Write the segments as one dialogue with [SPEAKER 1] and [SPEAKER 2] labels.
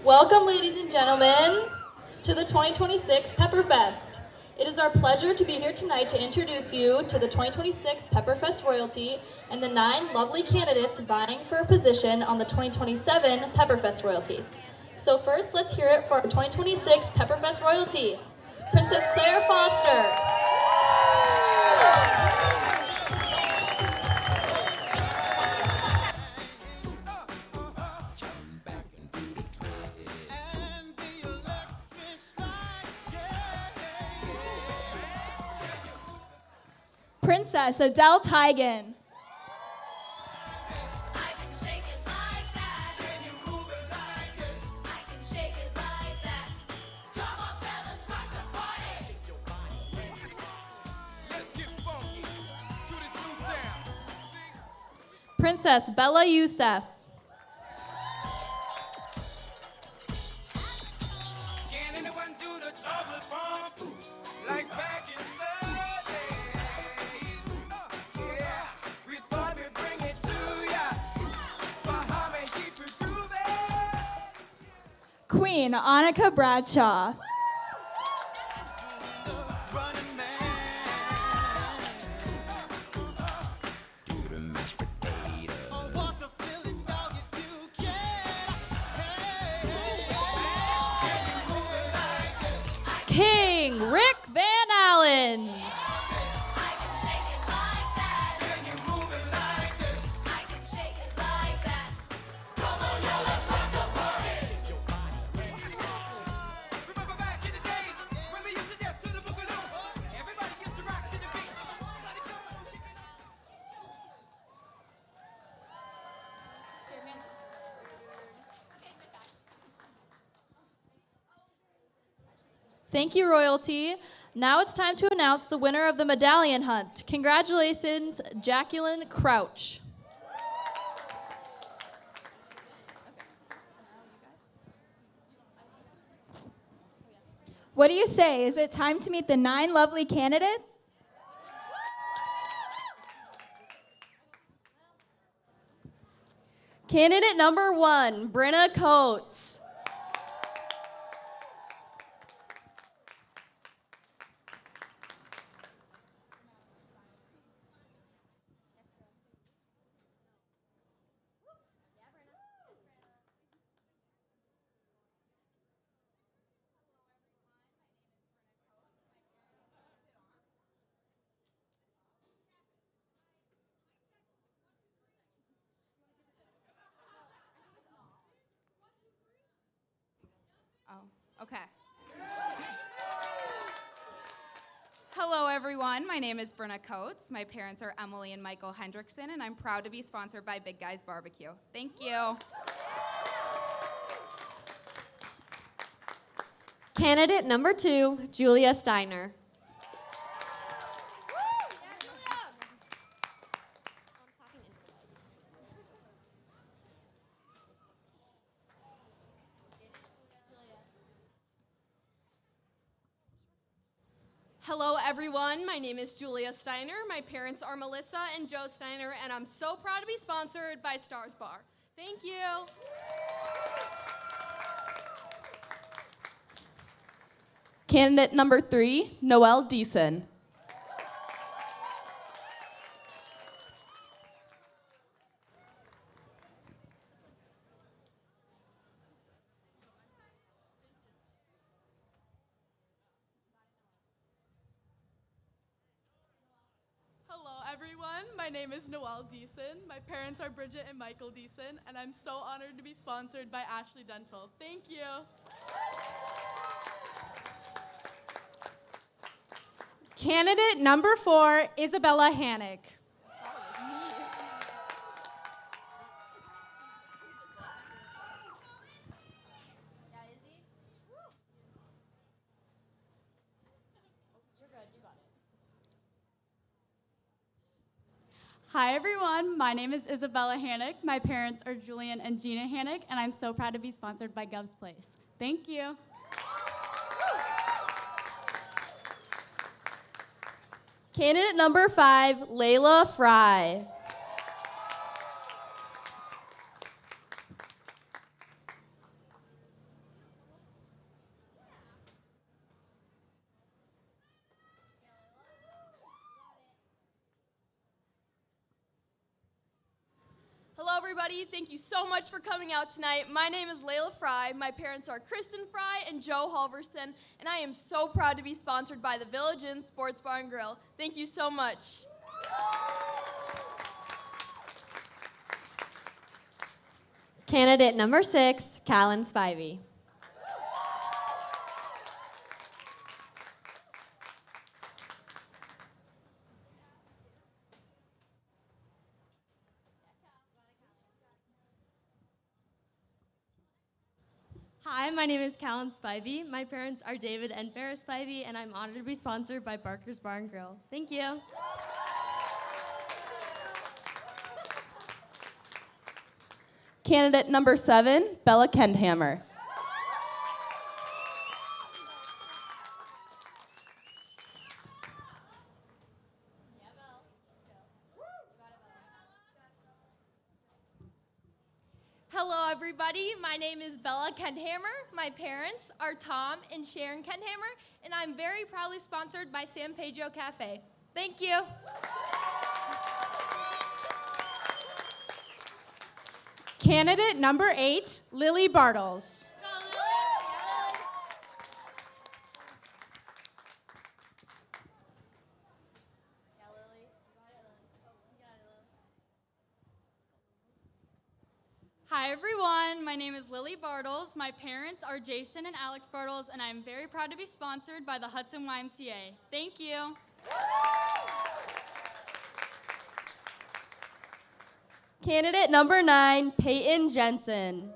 [SPEAKER 1] Welcome, ladies and gentlemen, to the 2026 Pepperfest. It is our pleasure to be here tonight to introduce you to the 2026 Pepperfest royalty and the 9 lovely candidates vying for a position on the 2027 Pepperfest royalty. So first, let's hear it for our 2026 Pepperfest royalty, Princess Claire Foster.
[SPEAKER 2] Princess Adele Tigan.
[SPEAKER 1] Princess Bella Youssef.
[SPEAKER 2] Queen Annika Bradshaw.
[SPEAKER 1] King Rick Van Allen. Thank you, Royalty. Now it's time to announce the winner of the medallion hunt. Congratulations, Jacqueline Crouch.
[SPEAKER 2] What do you say? Is it time to meet the 9 lovely candidates?
[SPEAKER 1] Candidate number 1, Brenna Coates.
[SPEAKER 3] Okay. Hello, everyone. My name is Brenna Coates. My parents are Emily and Michael Hendrickson, and I'm proud to be sponsored by Big Guys Barbecue. Thank you.
[SPEAKER 4] Candidate number 2, Julia Steiner.
[SPEAKER 5] Hello, everyone. My name is Julia Steiner. My parents are Melissa and Joe Steiner, and I'm so proud to be sponsored by Stars Bar. Thank you.
[SPEAKER 1] Candidate number 3, Noelle Deason.
[SPEAKER 6] Hello, everyone. My name is Noelle Deason. My parents are Bridget and Michael Deason, and I'm so honored to be sponsored by Ashley Dental. Thank you.
[SPEAKER 7] Candidate number 4, Isabella Hannick.
[SPEAKER 6] Hi, everyone. My name is Isabella Hannick. My parents are Julian and Gina Hannick, and I'm so proud to be sponsored by Gov's Place. Thank you.
[SPEAKER 1] Candidate number 5, Layla Fry.
[SPEAKER 5] Hello, everybody. Thank you so much for coming out tonight. My name is Layla Fry. My parents are Kristen Fry and Joe Halverson, and I am so proud to be sponsored by the Village Inn Sports Bar and Grill. Thank you so much.
[SPEAKER 4] Candidate number 6, Callan Spivey.
[SPEAKER 8] Hi, my name is Callan Spivey. My parents are David and Farrah Spivey, and I'm honored to be sponsored by Barker's Bar and Grill. Thank you.
[SPEAKER 9] Candidate number 7, Bella Kendhammer.
[SPEAKER 5] Hello, everybody. My name is Bella Kendhammer. My parents are Tom and Sharon Kendhammer, and I'm very proudly sponsored by San Pedro Cafe. Thank you.
[SPEAKER 7] Candidate number 8, Lily Bartles.
[SPEAKER 10] Hi everyone, my name is Lily Bartles. My parents are Jason and Alex Bartles, and I'm very proud to be sponsored by the Hudson YMCA. Thank you.
[SPEAKER 9] Candidate number 9, Peyton Jensen.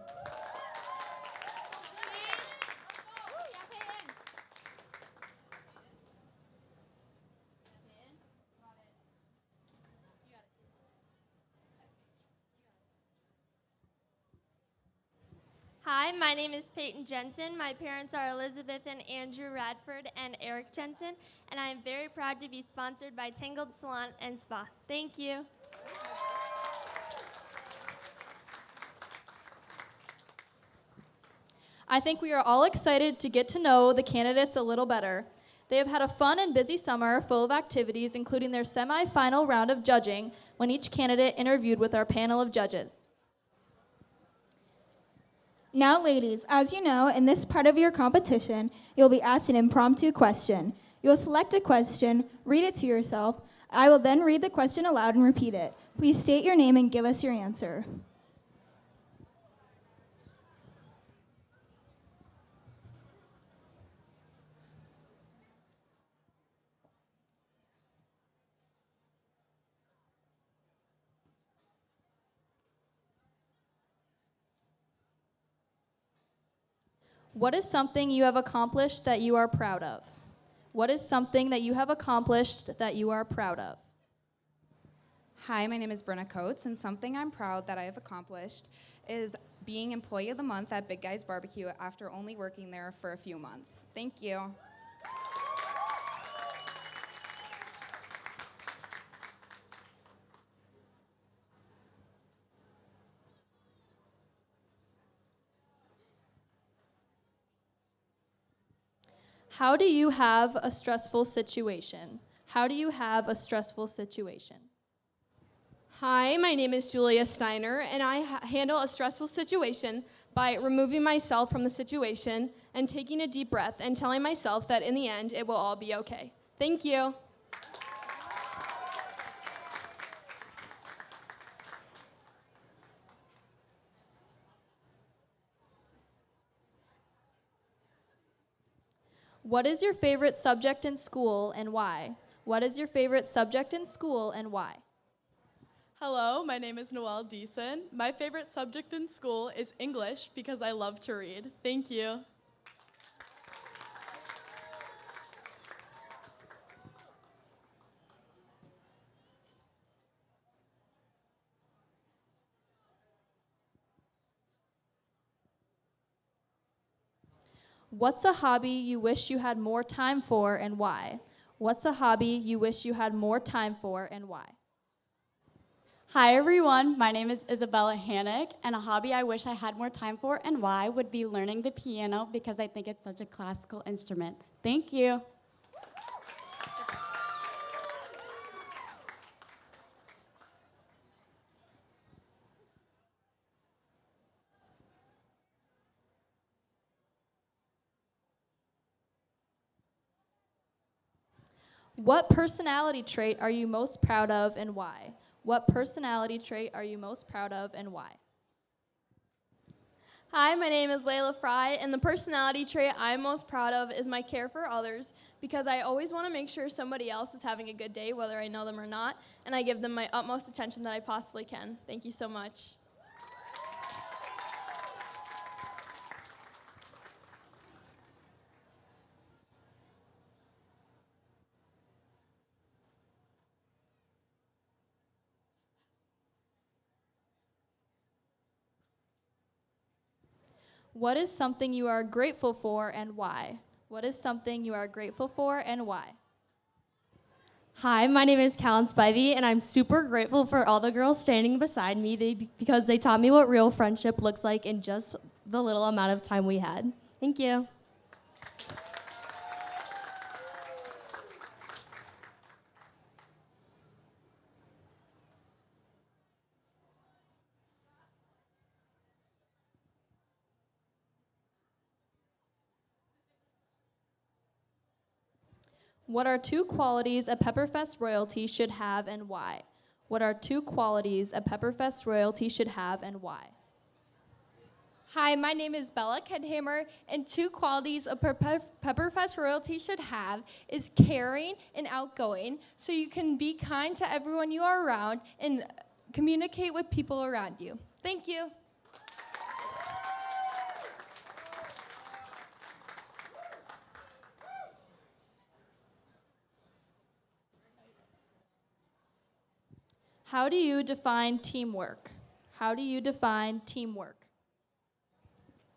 [SPEAKER 11] Hi, my name is Peyton Jensen. My parents are Elizabeth and Andrew Radford and Eric Jensen, and I am very proud to be sponsored by Tangled Salon and Spa. Thank you.
[SPEAKER 1] I think we are all excited to get to know the candidates a little better. They have had a fun and busy summer full of activities, including their semi-final round of judging, when each candidate interviewed with our panel of judges.
[SPEAKER 2] Now, ladies, as you know, in this part of your competition, you'll be asked an impromptu question. You'll select a question, read it to yourself. I will then read the question aloud and repeat it. Please state your name and give us your answer.
[SPEAKER 1] What is something you have accomplished that you are proud of? What is something that you have accomplished that you are proud of?
[SPEAKER 3] Hi, my name is Brenna Coates, and something I'm proud that I have accomplished is being Employee of the Month at Big Guy's Barbecue after only working there for a few months. Thank you.
[SPEAKER 1] How do you have a stressful situation? How do you have a stressful situation?
[SPEAKER 5] Hi, my name is Julia Steiner, and I handle a stressful situation by removing myself from the situation and taking a deep breath and telling myself that in the end, it will all be okay. Thank you.
[SPEAKER 1] What is your favorite subject in school and why? What is your favorite subject in school and why?
[SPEAKER 6] Hello, my name is Noelle Deason. My favorite subject in school is English because I love to read. Thank you.
[SPEAKER 1] What's a hobby you wish you had more time for and why? What's a hobby you wish you had more time for and why?
[SPEAKER 8] Hi everyone, my name is Isabella Hannick, and a hobby I wish I had more time for and why would be learning the piano because I think it's such a classical instrument. Thank you.
[SPEAKER 1] What personality trait are you most proud of and why? What personality trait are you most proud of and why?
[SPEAKER 12] Hi, my name is Layla Fry, and the personality trait I'm most proud of is my care for others, because I always want to make sure somebody else is having a good day, whether I know them or not, and I give them my utmost attention that I possibly can. Thank you so much.
[SPEAKER 1] What is something you are grateful for and why? What is something you are grateful for and why?
[SPEAKER 13] Hi, my name is Callan Spivey, and I'm super grateful for all the girls standing beside me because they taught me what real friendship looks like in just the little amount of time we had. Thank you.
[SPEAKER 1] What are 2 qualities a Pepperfest royalty should have and why? What are 2 qualities a Pepperfest royalty should have and why?
[SPEAKER 14] Hi, my name is Bella Kedhammer, and 2 qualities a Pepperfest royalty should have is caring and outgoing, so you can be kind to everyone you are around and communicate with people around you. Thank you.
[SPEAKER 1] How do you define teamwork? How do you define teamwork?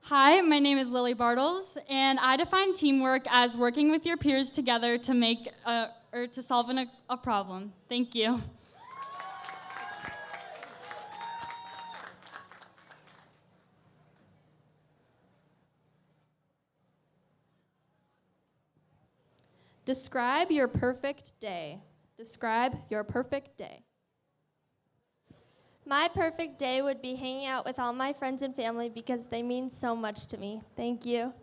[SPEAKER 10] Hi, my name is Lily Bartles, and I define teamwork as working with your peers together to make or to solve a problem. Thank you.
[SPEAKER 1] Describe your perfect day. Describe your perfect day.
[SPEAKER 11] My perfect day would be hanging out with all my friends and family because they mean so much to me. Thank you.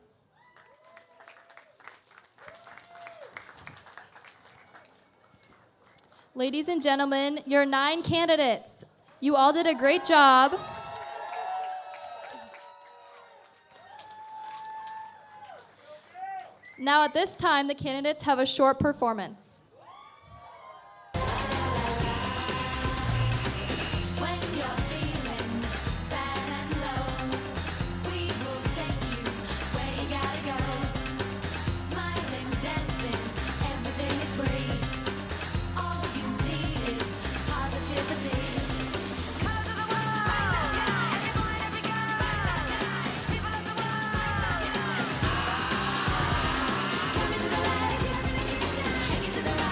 [SPEAKER 1] Ladies and gentlemen, your 9 candidates. You all did a great job. Now at this time, the candidates have a short performance.
[SPEAKER 15] Shake it to the right.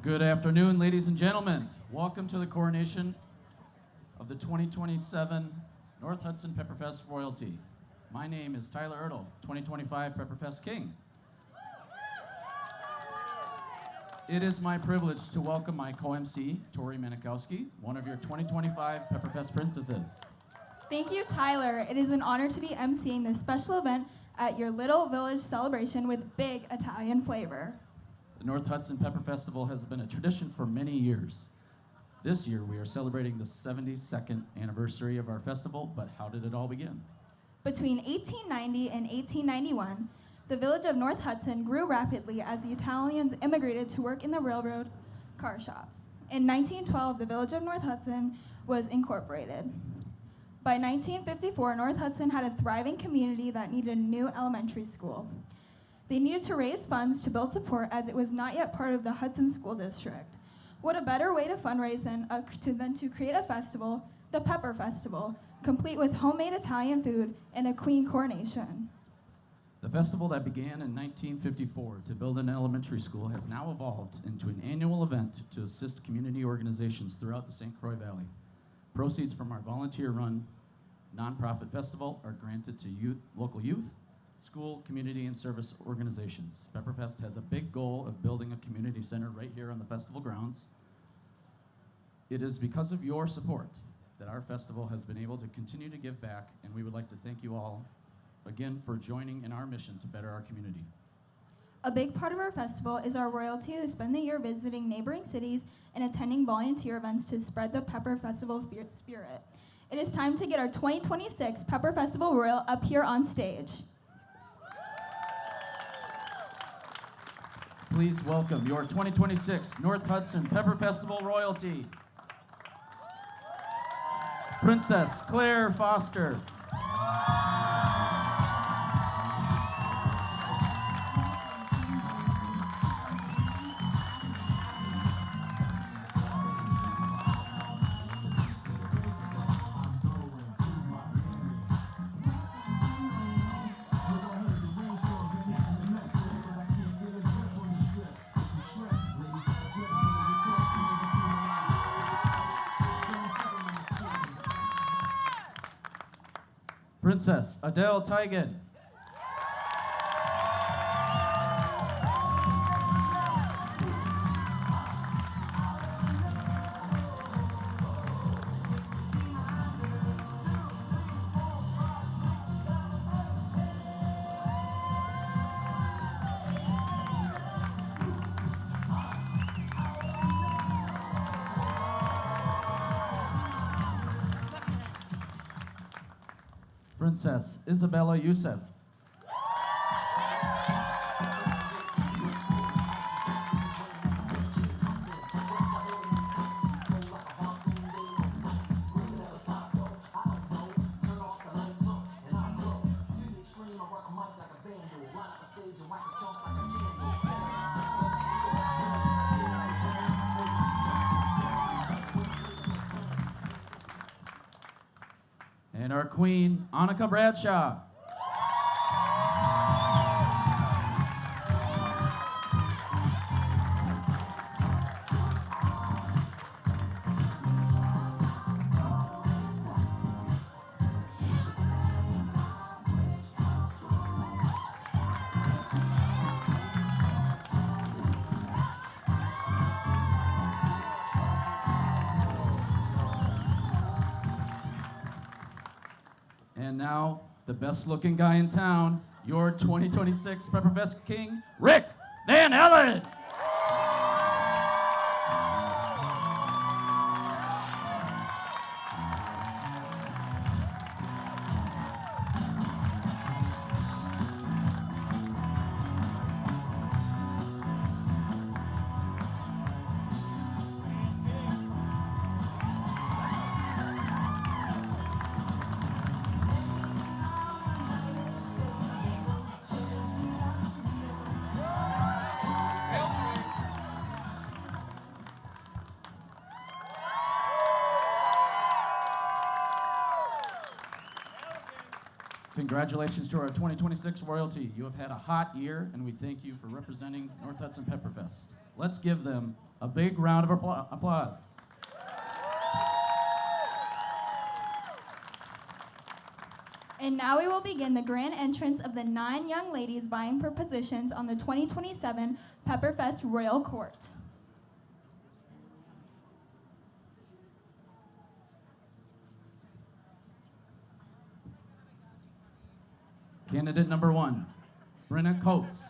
[SPEAKER 15] Good afternoon, ladies and gentlemen. Welcome to the coronation of the 2027 North Hudson Pepperfest royalty. My name is Tyler Ertl, 2025 Pepperfest King. It is my privilege to welcome my co-MC, Tori Manikowski, one of your 2025 Pepperfest princesses.
[SPEAKER 2] Thank you, Tyler. It is an honor to be emceeing this special event at your Little Village celebration with big Italian flavor.
[SPEAKER 15] The North Hudson Pepper Festival has been a tradition for many years. This year, we are celebrating the 72nd anniversary of our festival, but how did it all begin?
[SPEAKER 2] Between 1890 and 1891, the village of North Hudson grew rapidly as the Italians immigrated to work in the railroad car shops. In 1912, the village of North Hudson was incorporated. By 1954, North Hudson had a thriving community that needed a new elementary school. They needed to raise funds to build support as it was not yet part of the Hudson School District. What a better way to fundraise than to create a festival, the Pepper Festival, complete with homemade Italian food and a queen coronation.
[SPEAKER 15] The festival that began in 1954 to build an elementary school has now evolved into an annual event to assist community organizations throughout the St. Croix Valley. Proceeds from our volunteer-run nonprofit festival are granted to local youth, school, community, and service organizations. Pepperfest has a big goal of building a community center right here on the festival grounds. It is because of your support that our festival has been able to continue to give back, and we would like to thank you all again for joining in our mission to better our community.
[SPEAKER 2] A big part of our festival is our royalty who spend the year visiting neighboring cities and attending volunteer events to spread the Pepper Festival spirit. It is time to get our 2026 Pepper Festival Royal up here on stage.
[SPEAKER 15] Please welcome your 2026 North Hudson Pepper Festival royalty, Princess Claire Foster. Princess Adele Teigen. Princess Isabella Youssef. And our queen, Annika Bradshaw. And now, the best looking guy in town, your 2026 Pepperfest King, Rick Van Ellen. Congratulations to our 2026 royalty. You have had a hot year, and we thank you for representing North Hudson Pepperfest. Let's give them a big round of applause.
[SPEAKER 2] And now we will begin the grand entrance of the 9 young ladies vying for positions on the 2027 Pepperfest Royal Court.
[SPEAKER 15] Candidate number 1, Brenna Coates.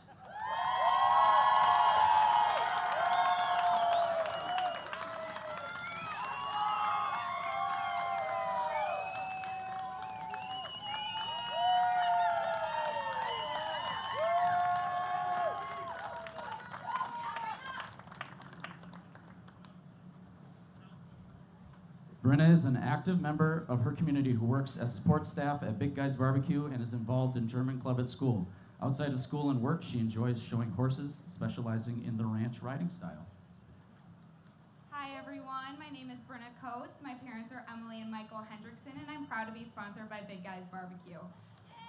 [SPEAKER 15] Brenna is an active member of her community who works as support staff at Big Guys Barbecue and is involved in German Club at school. Outside of school and work, she enjoys showing horses, specializing in the ranch riding style.
[SPEAKER 16] Hi everyone, my name is Brenna Coates. My parents are Emily and Michael Hendrickson, and I'm proud to be sponsored by Big Guys Barbecue.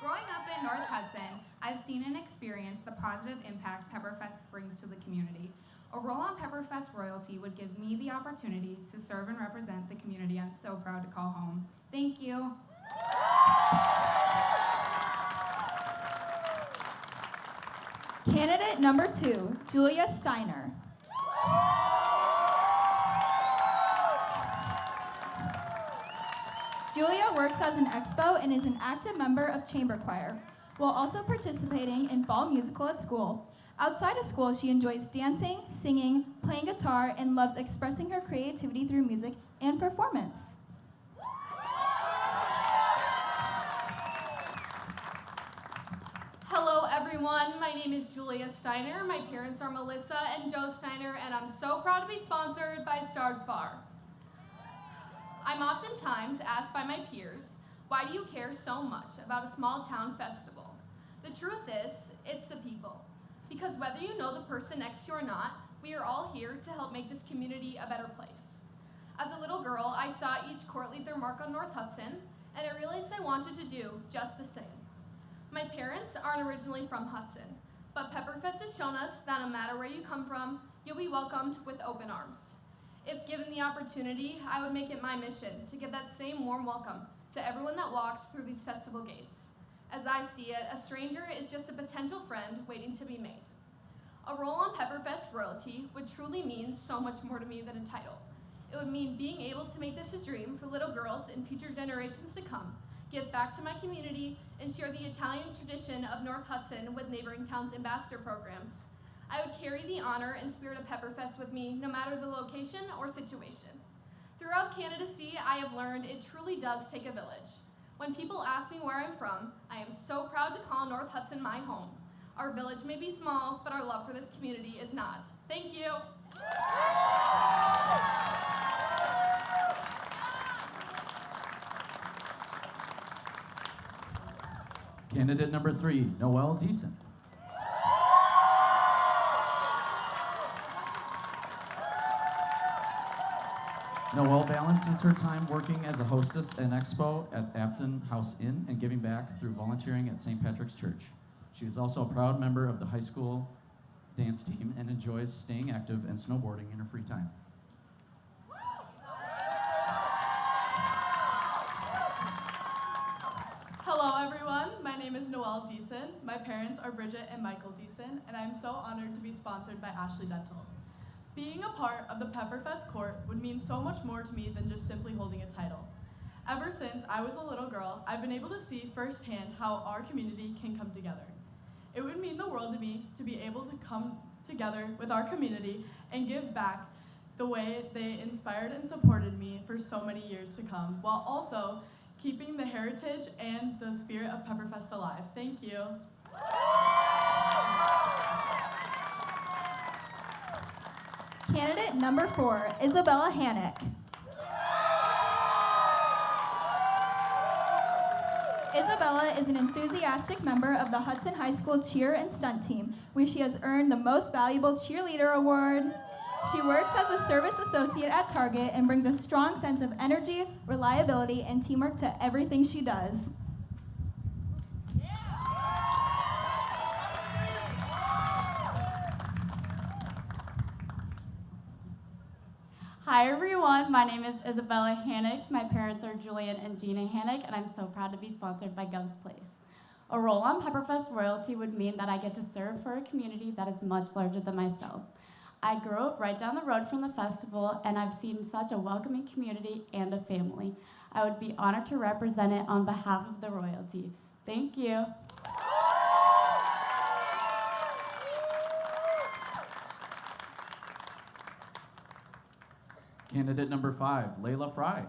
[SPEAKER 16] Growing up in North Hudson, I've seen and experienced the positive impact Pepperfest brings to the community. A role on Pepperfest royalty would give me the opportunity to serve and represent the community I'm so proud to call home. Thank you.
[SPEAKER 2] Candidate number 2, Julia Steiner. Julia works as an expo and is an active member of chamber choir, while also participating in fall musical at school. Outside of school, she enjoys dancing, singing, playing guitar, and loves expressing her creativity through music and performance.
[SPEAKER 5] Hello everyone, my name is Julia Steiner. My parents are Melissa and Joe Steiner, and I'm so proud to be sponsored by Stars Bar. I'm oftentimes asked by my peers, why do you care so much about a small town festival? The truth is, it's the people. Because whether you know the person next to you or not, we are all here to help make this community a better place. As a little girl, I saw each court leave their mark on North Hudson, and I realized I wanted to do just the same. My parents aren't originally from Hudson, but Pepperfest has shown us that no matter where you come from, you'll be welcomed with open arms. If given the opportunity, I would make it my mission to give that same warm welcome to everyone that walks through these festival gates. As I see it, a stranger is just a potential friend waiting to be made. A role on Pepperfest royalty would truly mean so much more to me than a title. It would mean being able to make this a dream for little girls and future generations to come, give back to my community, and share the Italian tradition of North Hudson with neighboring towns' ambassador programs. I would carry the honor and spirit of Pepperfest with me no matter the location or situation. Throughout candidacy, I have learned it truly does take a village. When people ask me where I'm from, I am so proud to call North Hudson my home. Our village may be small, but our love for this community is not. Thank you.
[SPEAKER 15] Candidate number 3, Noelle Deason. Noelle balances her time working as a hostess and expo at Afton House Inn and giving back through volunteering at St. Patrick's Church. She is also a proud member of the high school dance team and enjoys staying active and snowboarding in her free time.
[SPEAKER 6] Hello everyone, my name is Noelle Deason. My parents are Bridget and Michael Deason, and I'm so honored to be sponsored by Ashley Dental. Being a part of the Pepperfest court would mean so much more to me than just simply holding a title. Ever since I was a little girl, I've been able to see firsthand how our community can come together. It would mean the world to me to be able to come together with our community and give back the way they inspired and supported me for so many years to come, while also keeping the heritage and the spirit of Pepperfest alive. Thank you.
[SPEAKER 2] Candidate number 4, Isabella Hannock. Isabella is an enthusiastic member of the Hudson High School cheer and stunt team, where she has earned the Most Valuable Cheerleader Award. She works as a service associate at Target and brings a strong sense of energy, reliability, and teamwork to everything she does.
[SPEAKER 8] Hi everyone, my name is Isabella Hannick. My parents are Julian and Gina Hannick, and I'm so proud to be sponsored by Gov's Place. A role on Pepperfest royalty would mean that I get to serve for a community that is much larger than myself. I grew up right down the road from the festival, and I've seen such a welcoming community and a family. I would be honored to represent it on behalf of the royalty. Thank you.
[SPEAKER 15] Candidate number 5, Layla Fry.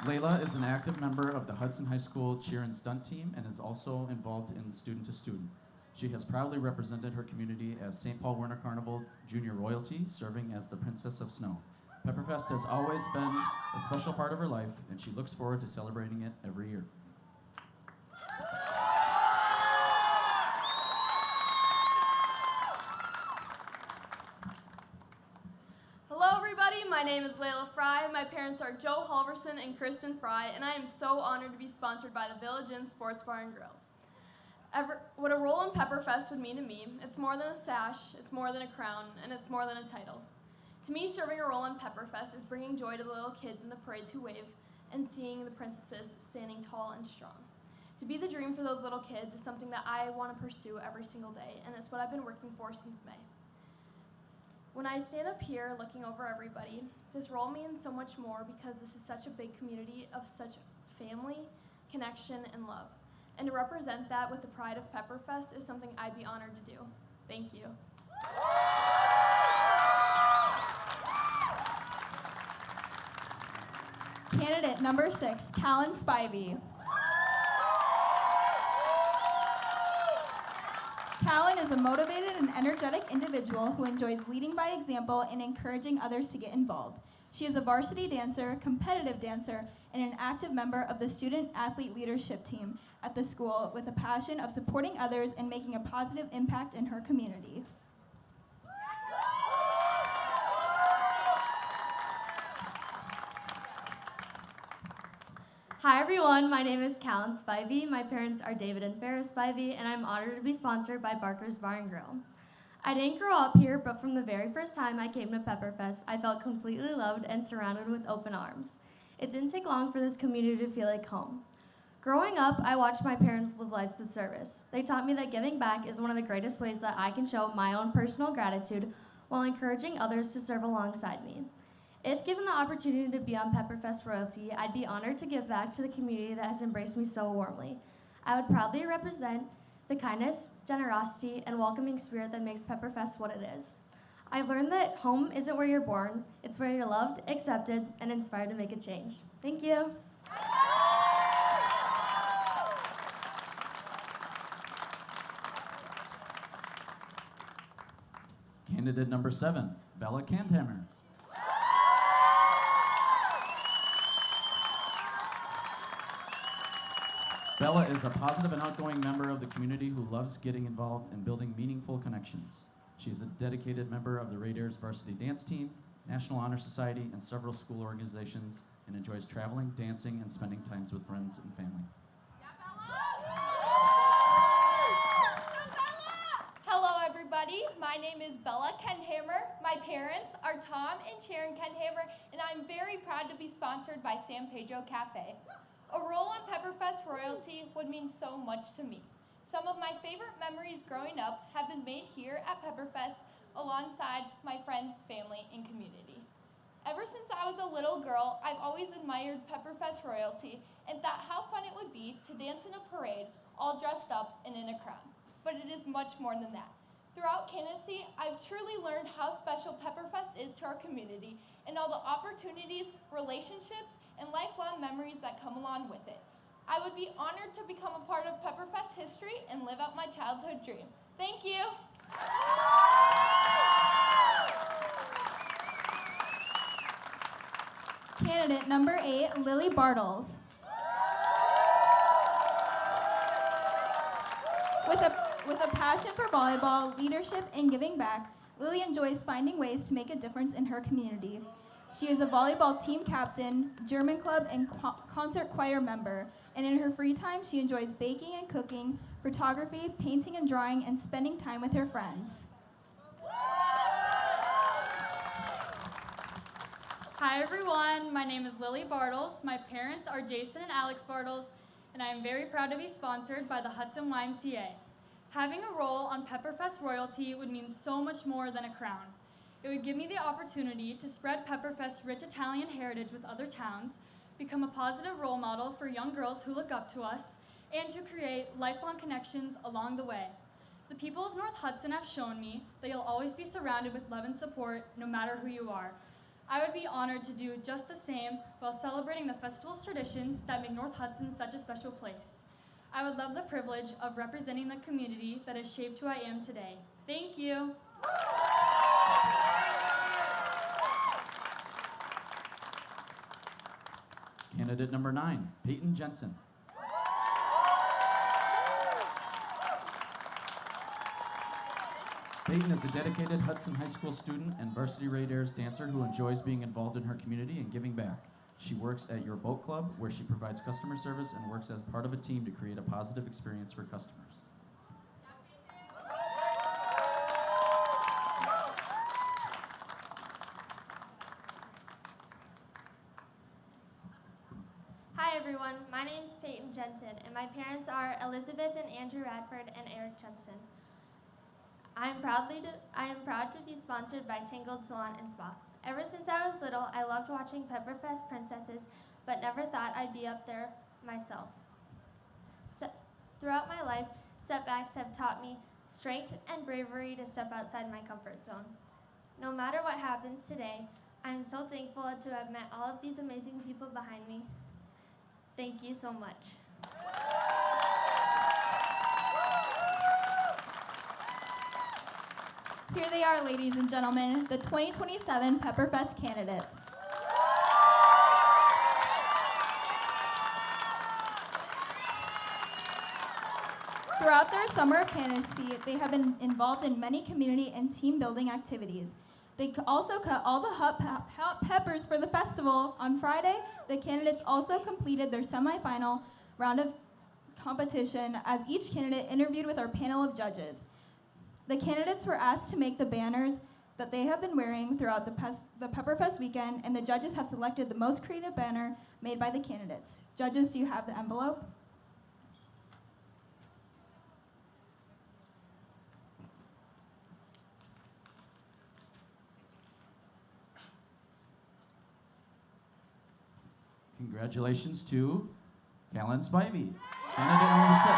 [SPEAKER 15] Layla is an active member of the Hudson High School cheer and stunt team and is also involved in Student to Student. She has proudly represented her community as St. Paul Werner Carnival Junior Royalty, serving as the Princess of Snow. Pepperfest has always been a special part of her life, and she looks forward to celebrating it every year.
[SPEAKER 17] Hello everybody, my name is Layla Fry. My parents are Joe Halverson and Kristen Fry, and I am so honored to be sponsored by the Village Inn Sports Bar and Grill. What a role in Pepperfest would mean to me, it's more than a sash, it's more than a crown, and it's more than a title. To me, serving a role in Pepperfest is bringing joy to the little kids in the parades who wave and seeing the princesses standing tall and strong. To be the dream for those little kids is something that I want to pursue every single day, and it's what I've been working for since May. When I stand up here looking over everybody, this role means so much more because this is such a big community of such family, connection, and love. And to represent that with the pride of Pepperfest is something I'd be honored to do. Thank you.
[SPEAKER 2] Candidate number 6, Callan Spivey. Callan is a motivated and energetic individual who enjoys leading by example and encouraging others to get involved. She is a varsity dancer, competitive dancer, and an active member of the student athlete leadership team at the school with a passion of supporting others and making a positive impact in her community.
[SPEAKER 13] Hi everyone, my name is Callan Spivey. My parents are David and Ferris Spivey, and I'm honored to be sponsored by Barker's Bar and Grill. I didn't grow up here, but from the very first time I came to Pepperfest, I felt completely loved and surrounded with open arms. It didn't take long for this community to feel like home. Growing up, I watched my parents live lives of service. They taught me that giving back is one of the greatest ways that I can show my own personal gratitude while encouraging others to serve alongside me. If given the opportunity to be on Pepperfest royalty, I'd be honored to give back to the community that has embraced me so warmly. I would proudly represent the kindness, generosity, and welcoming spirit that makes Pepperfest what it is. I've learned that home isn't where you're born, it's where you're loved, accepted, and inspired to make a change. Thank you.
[SPEAKER 15] Candidate number 7, Bella Kanthammer. Bella is a positive and outgoing member of the community who loves getting involved and building meaningful connections. She is a dedicated member of the Raiders varsity dance team, National Honor Society, and several school organizations, and enjoys traveling, dancing, and spending times with friends and family.
[SPEAKER 18] Hello everybody, my name is Bella Kenthammer. My parents are Tom and Sharon Kenthammer, and I'm very proud to be sponsored by San Pedro Cafe. A role on Pepperfest royalty would mean so much to me. Some of my favorite memories growing up have been made here at Pepperfest alongside my friends, family, and community. Ever since I was a little girl, I've always admired Pepperfest royalty and thought how fun it would be to dance in a parade, all dressed up and in a crown. But it is much more than that. Throughout candidacy, I've truly learned how special Pepperfest is to our community and all the opportunities, relationships, and lifelong memories that come along with it. I would be honored to become a part of Pepperfest history and live out my childhood dream. Thank you.
[SPEAKER 2] Candidate number 8, Lily Bartles. With a passion for volleyball, leadership, and giving back, Lily enjoys finding ways to make a difference in her community. She is a volleyball team captain, German club, and concert choir member, And in her free time, she enjoys baking and cooking, photography, painting and drawing, and spending time with her friends.
[SPEAKER 10] Hi everyone, my name is Lily Bartles. My parents are Jason and Alex Bartles, and I am very proud to be sponsored by the Hudson YMCA. Having a role on Pepperfest royalty would mean so much more than a crown. It would give me the opportunity to spread Pepperfest's rich Italian heritage with other towns, become a positive role model for young girls who look up to us, and to create lifelong connections along the way. The people of North Hudson have shown me that you'll always be surrounded with love and support no matter who you are. I would be honored to do just the same while celebrating the festival's traditions that make North Hudson such a special place. I would love the privilege of representing the community that has shaped who I am today. Thank you.
[SPEAKER 15] Candidate number 9, Peyton Jensen. Peyton is a dedicated Hudson High School student and Varsity Raiders dancer who enjoys being involved in her community and giving back. She works at your boat club, where she provides customer service and works as part of a team to create a positive experience for customers.
[SPEAKER 11] Hi everyone, my name is Peyton Jensen, and my parents are Elizabeth and Andrew Radford and Eric Jensen. I am proud to be sponsored by Tangled Salon and Spa. Ever since I was little, I loved watching Pepperfest princesses, but never thought I'd be up there myself. Throughout my life, setbacks have taught me strength and bravery to step outside my comfort zone. No matter what happens today, I am so thankful to have met all of these amazing people behind me. Thank you so much.
[SPEAKER 2] Here they are, ladies and gentlemen, the 2027 Pepperfest candidates. Throughout their summer of candidacy, they have been involved in many community and team building activities. They also cut all the hot peppers for the festival. On Friday, the candidates also completed their semifinal round of competition as each candidate interviewed with our panel of judges. The candidates were asked to make the banners that they have been wearing throughout the Pepperfest weekend, and the judges have selected the most creative banner made by the candidates. Judges, do you have the envelope?
[SPEAKER 15] Congratulations to Callan Spivey, candidate number 6.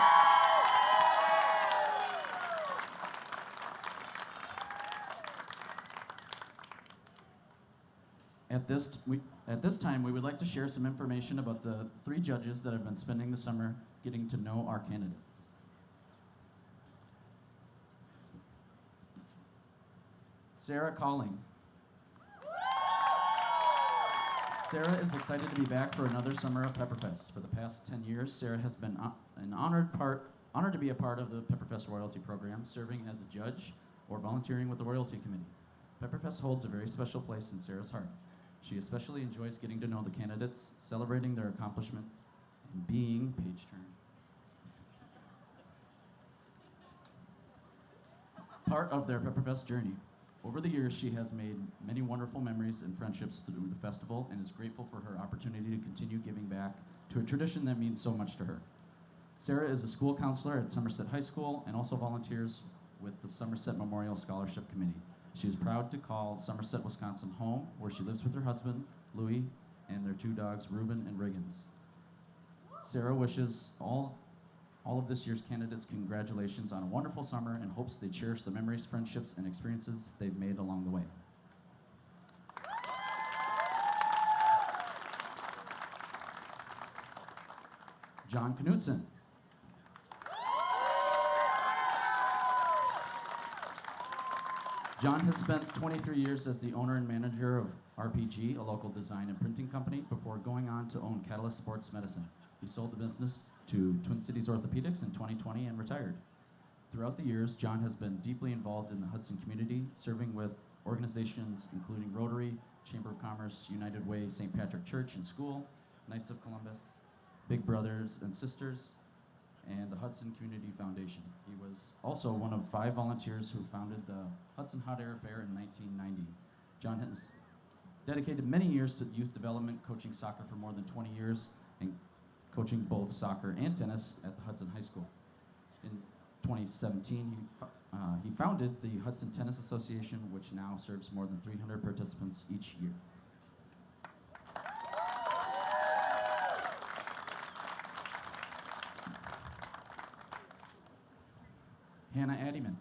[SPEAKER 15] At this time, we would like to share some information about the 3 judges that have been spending the summer getting to know our candidates. Sarah Calling. Sarah is excited to be back for another summer of Pepperfest. For the past 10 years, Sarah has been an honored to be a part of the Pepperfest Royalty Program, serving as a judge or volunteering with the Royalty Committee. Pepperfest holds a very special place in Sarah's heart. She especially enjoys getting to know the candidates, celebrating their accomplishments, and being, page turn, part of their Pepperfest journey. Over the years, she has made many wonderful memories and friendships through the festival and is grateful for her opportunity to continue giving back to a tradition that means so much to her. Sarah is a school counselor at Somerset High School and also volunteers with the Somerset Memorial Scholarship Committee. She is proud to call Somerset, Wisconsin home, where she lives with her husband, Louis, and their 2 dogs, Reuben and Riggins. Sarah wishes all of this year's candidates congratulations on a wonderful summer and hopes they cherish the memories, friendships, and experiences they've made along the way. John Knudsen. John has spent 23 years as the owner and manager of RPG, a local design and printing company, before going on to own Catalyst Sports Medicine. He sold the business to Twin Cities Orthopedics in 2020 and retired. Throughout the years, John has been deeply involved in the Hudson community, serving with organizations including Rotary, Chamber of Commerce, United Way, St. Patrick Church and School, Knights of Columbus, Big Brothers and Sisters, and the Hudson Community Foundation. He was also one of 5 volunteers who founded the Hudson Hot Air Fair in 1990. John has dedicated many years to youth development, coaching soccer for more than 20 years, and coaching both soccer and tennis at the Hudson High School. In 2017, he founded the Hudson Tennis Association, which now serves more than 300 participants each year. Hannah Addyman.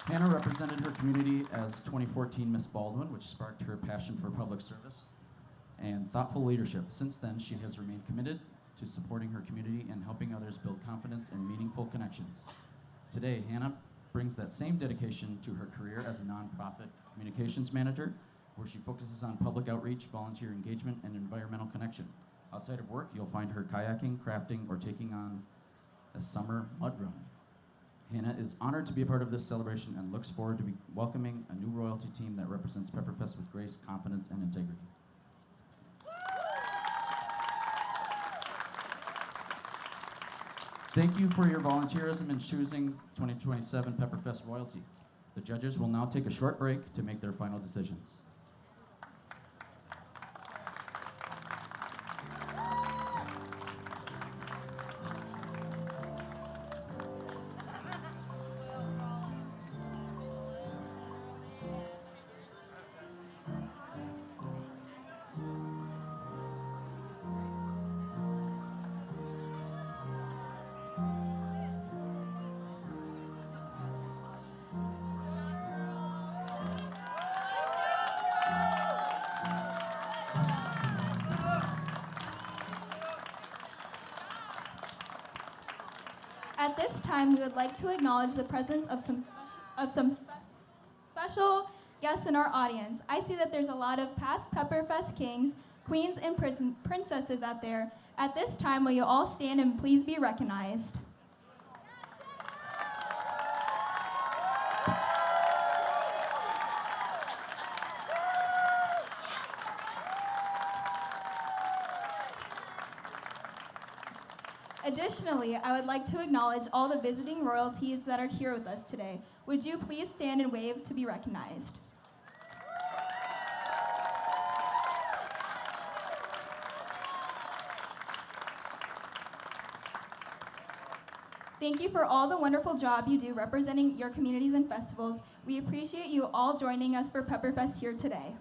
[SPEAKER 15] Hannah represented her community as 2014 Miss Baldwin, which sparked her passion for public service and thoughtful leadership. Since then, she has remained committed to supporting her community and helping others build confidence and meaningful connections. Today, Hannah brings that same dedication to her career as a nonprofit communications manager, where she focuses on public outreach, volunteer engagement, and environmental connection. Outside of work, you'll find her kayaking, crafting, or taking on a summer mud run. Hannah is honored to be a part of this celebration and looks forward to welcoming a new royalty team that represents Pepperfest with grace, confidence, and integrity. Thank you for your volunteerism in choosing 2027 Pepperfest royalty. The judges will now take a short break to make their final decisions.
[SPEAKER 2] At this time, we would like to acknowledge the presence of some special guests in our audience. I see that there's a lot of past Pepperfest kings, queens, and princesses out there. At this time, will you all stand and please be recognized? Additionally, I would like to acknowledge all the visiting royalties that are here with us today. Would you please stand and wave to be recognized? Thank you for all the wonderful job you do representing your communities and festivals. We appreciate you all joining us for Pepperfest here today.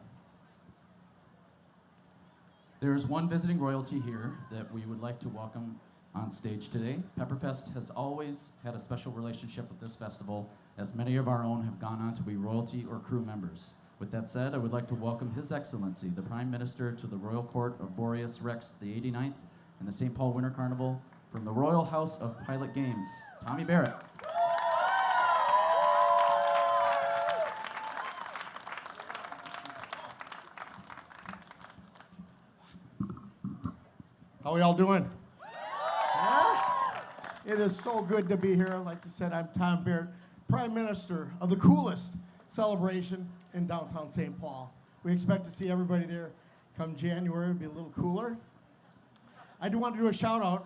[SPEAKER 15] There is one visiting royalty here that we would like to welcome on stage today. Pepperfest has always had a special relationship with this festival, as many of our own have gone on to be royalty or crew members. With that said, I would like to welcome His Excellency, the Prime Minister, to the Royal Court of Boreas Rex the 89th and the St. Paul Winter Carnival from the Royal House of Pilot Games, Tommy Barrett.
[SPEAKER 19] How are y'all doing? It is so good to be here. Like I said, I'm Tom Barrett, Prime Minister of the coolest celebration in downtown St. Paul. We expect to see everybody there come January. It'll be a little cooler. I do want to do a shout out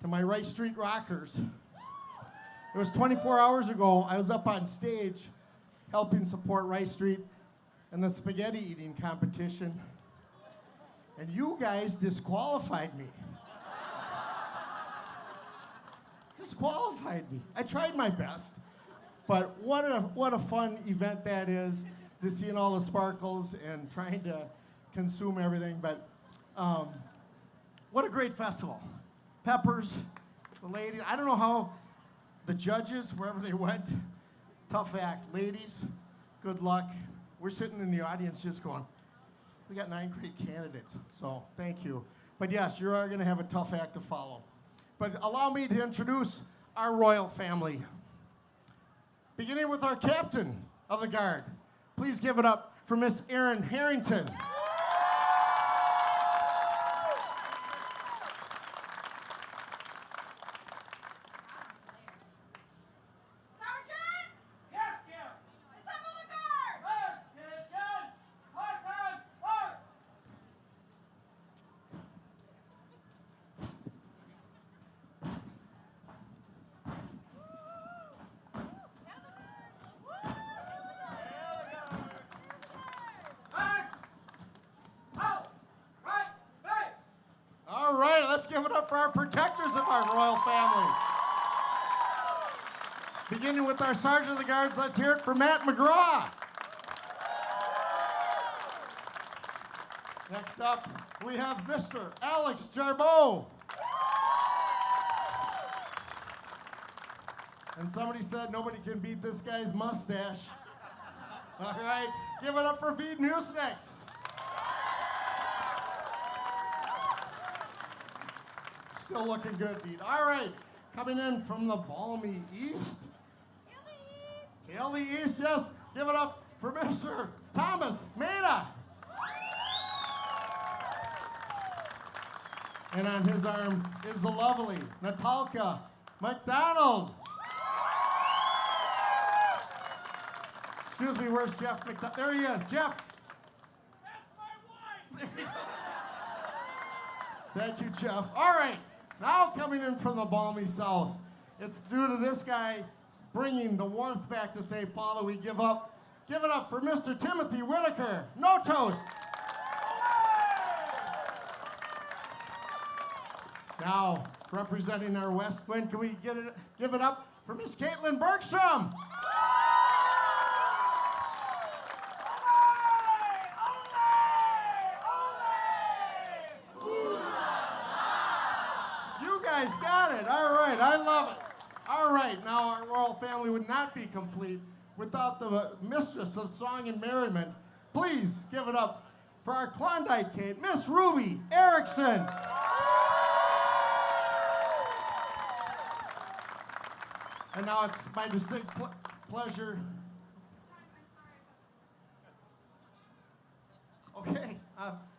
[SPEAKER 19] to my Rice Street Rockers. It was 24 hours ago, I was up on stage helping support Rice Street in the spaghetti eating competition, and you guys disqualified me. Disqualified me. I tried my best, but what a fun event that is, just seeing all the sparkles and trying to consume everything. But what a great festival. Peppers, the ladies. I don't know how the judges, wherever they went, tough act. Ladies, good luck. We're sitting in the audience just going, we got 9 great candidates, so thank you. But yes, you are going to have a tough act to follow. But allow me to introduce our royal family. Beginning with our captain of the guard. Please give it up for Miss Erin Harrington. protectors of our royal family. Beginning with our Sergeant of the Guards, let's hear it for Matt McGraw. Next up, we have Mr. Alex Jarbeau. And somebody said nobody can beat this guy's mustache. All right, give it up for Bede Musenix. Still looking good, Bede. All right, coming in from the balmy east. Hail the east, yes. Give it up for Mr. Thomas Mena. And on his arm is the lovely Natalka McDonald. Excuse me, where's Jeff McDonald? There he is, Jeff. That's my wife. Thank you, Jeff. All right, now coming in from the balmy south, it's due to this guy bringing the warmth back to St. Paul that we give it up for Mr. Timothy Whitaker. No toast. Now, representing our West Wind, can we give it up for Miss Caitlin Bergstrom? You guys got it. All right, I love it. All right, now our royal family would not be complete without the mistress of song and merriment. Please give it up for our Klondike Kate, Miss Ruby Erickson. And now it's my distinct pleasure. Okay,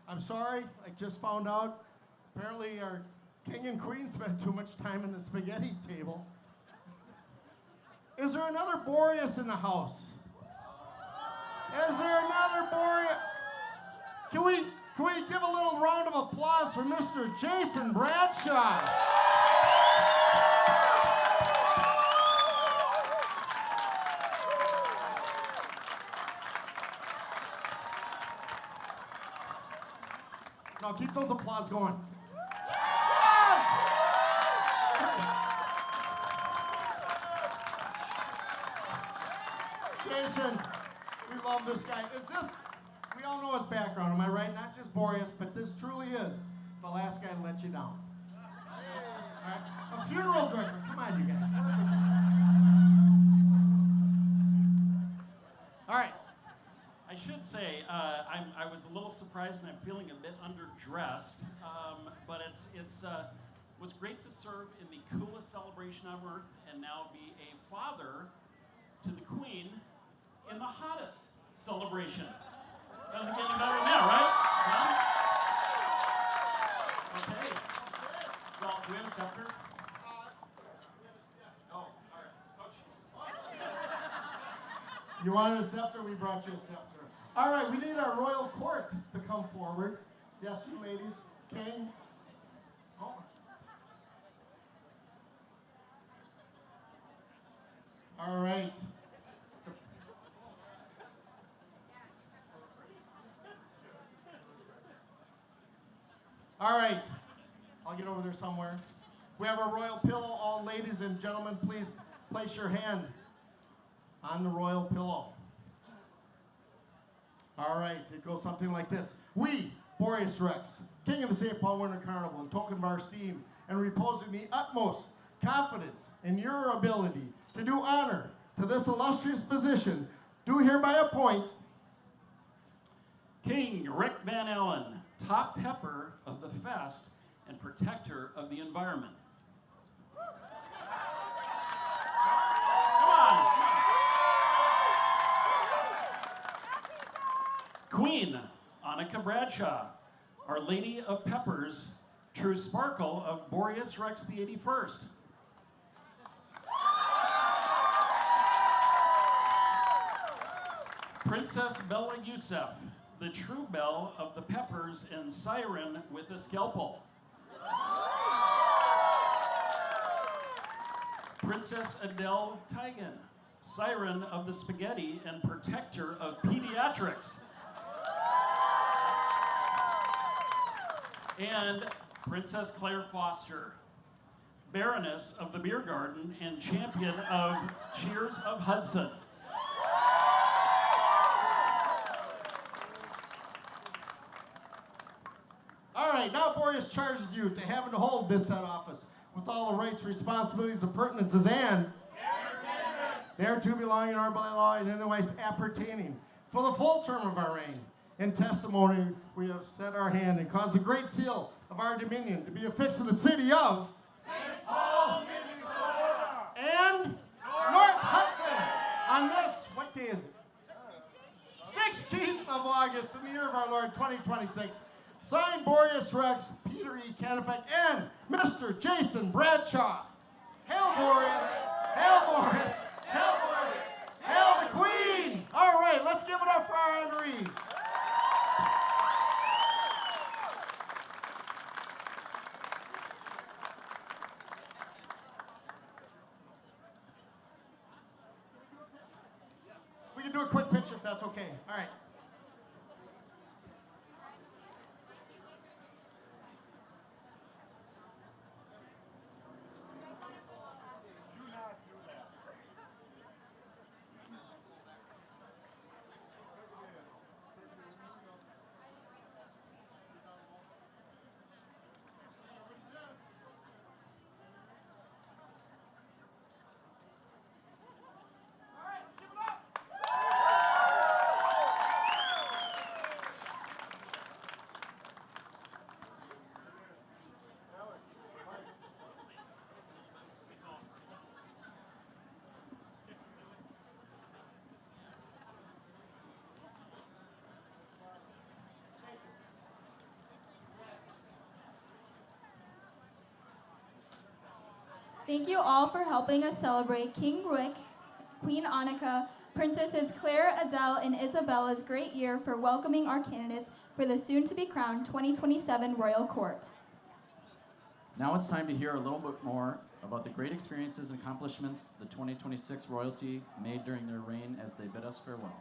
[SPEAKER 19] I'm sorry. I just found out. Apparently our king and queen spent too much time in the spaghetti table. Is there another Boreas in the house? Is there another Boreas? Can we give a little round of applause for Mr. Jason Bradshaw? Now keep those applause going. Jason, we love this guy. We all know his background, am I right? Not just Boreas, but this truly is the last guy to let you down. All right? A funeral director. Come on, you guys. All right.
[SPEAKER 20] I should say, I was a little surprised and I'm feeling a bit underdressed, but it was great to serve in the coolest celebration on earth and now be a father to the Queen in the hottest celebration. Doesn't get any better than that, right? Huh? Okay. Well, do we have a scepter? Oh, all right. Oh, jeez.
[SPEAKER 19] You wanted a scepter? We brought you a scepter. All right, we need our royal court to come forward. Yes, you ladies. King. Oh. All right. All right. I'll get over there somewhere. We have a royal pillow. All ladies and gentlemen, please place your hand on the royal pillow. All right, it goes something like this. We, Boreas Rex, King of the St. Paul Winter Carnival, in token of our esteem and reposing the utmost confidence in your ability to do honor to this illustrious position, do hereby appoint
[SPEAKER 20] King Rick Van Allen, top pepper of the fest and protector of the environment. Come on. Queen Annika Bradshaw, Our Lady of Peppers, true sparkle of Boreas Rex the 81st. Princess Bella Youssef, the true belle of the Peppers and siren with a scalpel. Princess Adele Tigan, siren of the spaghetti and protector of pediatrics. And Princess Claire Foster, Baroness of the Beer Garden and champion of Cheers of Hudson.
[SPEAKER 19] All right, now Boreas charges you to have and hold this said office with all the rights, responsibilities, appurtenances, and thereto belonging or by law and otherwise appertaining for the full term of our reign. In testimony, we have set our hand and caused the great seal of our dominion to be affixed to the city of St. Paul, Minnesota, and North Hudson on this, what day is it? 16th of August in the year of our Lord 2026. Signed Boreas Rex, Peter E. Canifeck, and Mr. Jason Bradshaw. Hail Boreas! Hail Boreas! Hail Boreas! Hail the Queen! All right, let's give it up for our honorees. We can do a quick picture if that's okay. All right.
[SPEAKER 2] Thank you all for helping us celebrate King Rick, Queen Annika, Princesses Claire, Adele, and Isabella's great year for welcoming our candidates for the soon-to-be-crowned 2027 Royal Court.
[SPEAKER 15] Now it's time to hear a little bit more about the great experiences and accomplishments the 2026 royalty made during their reign as they bid us farewell.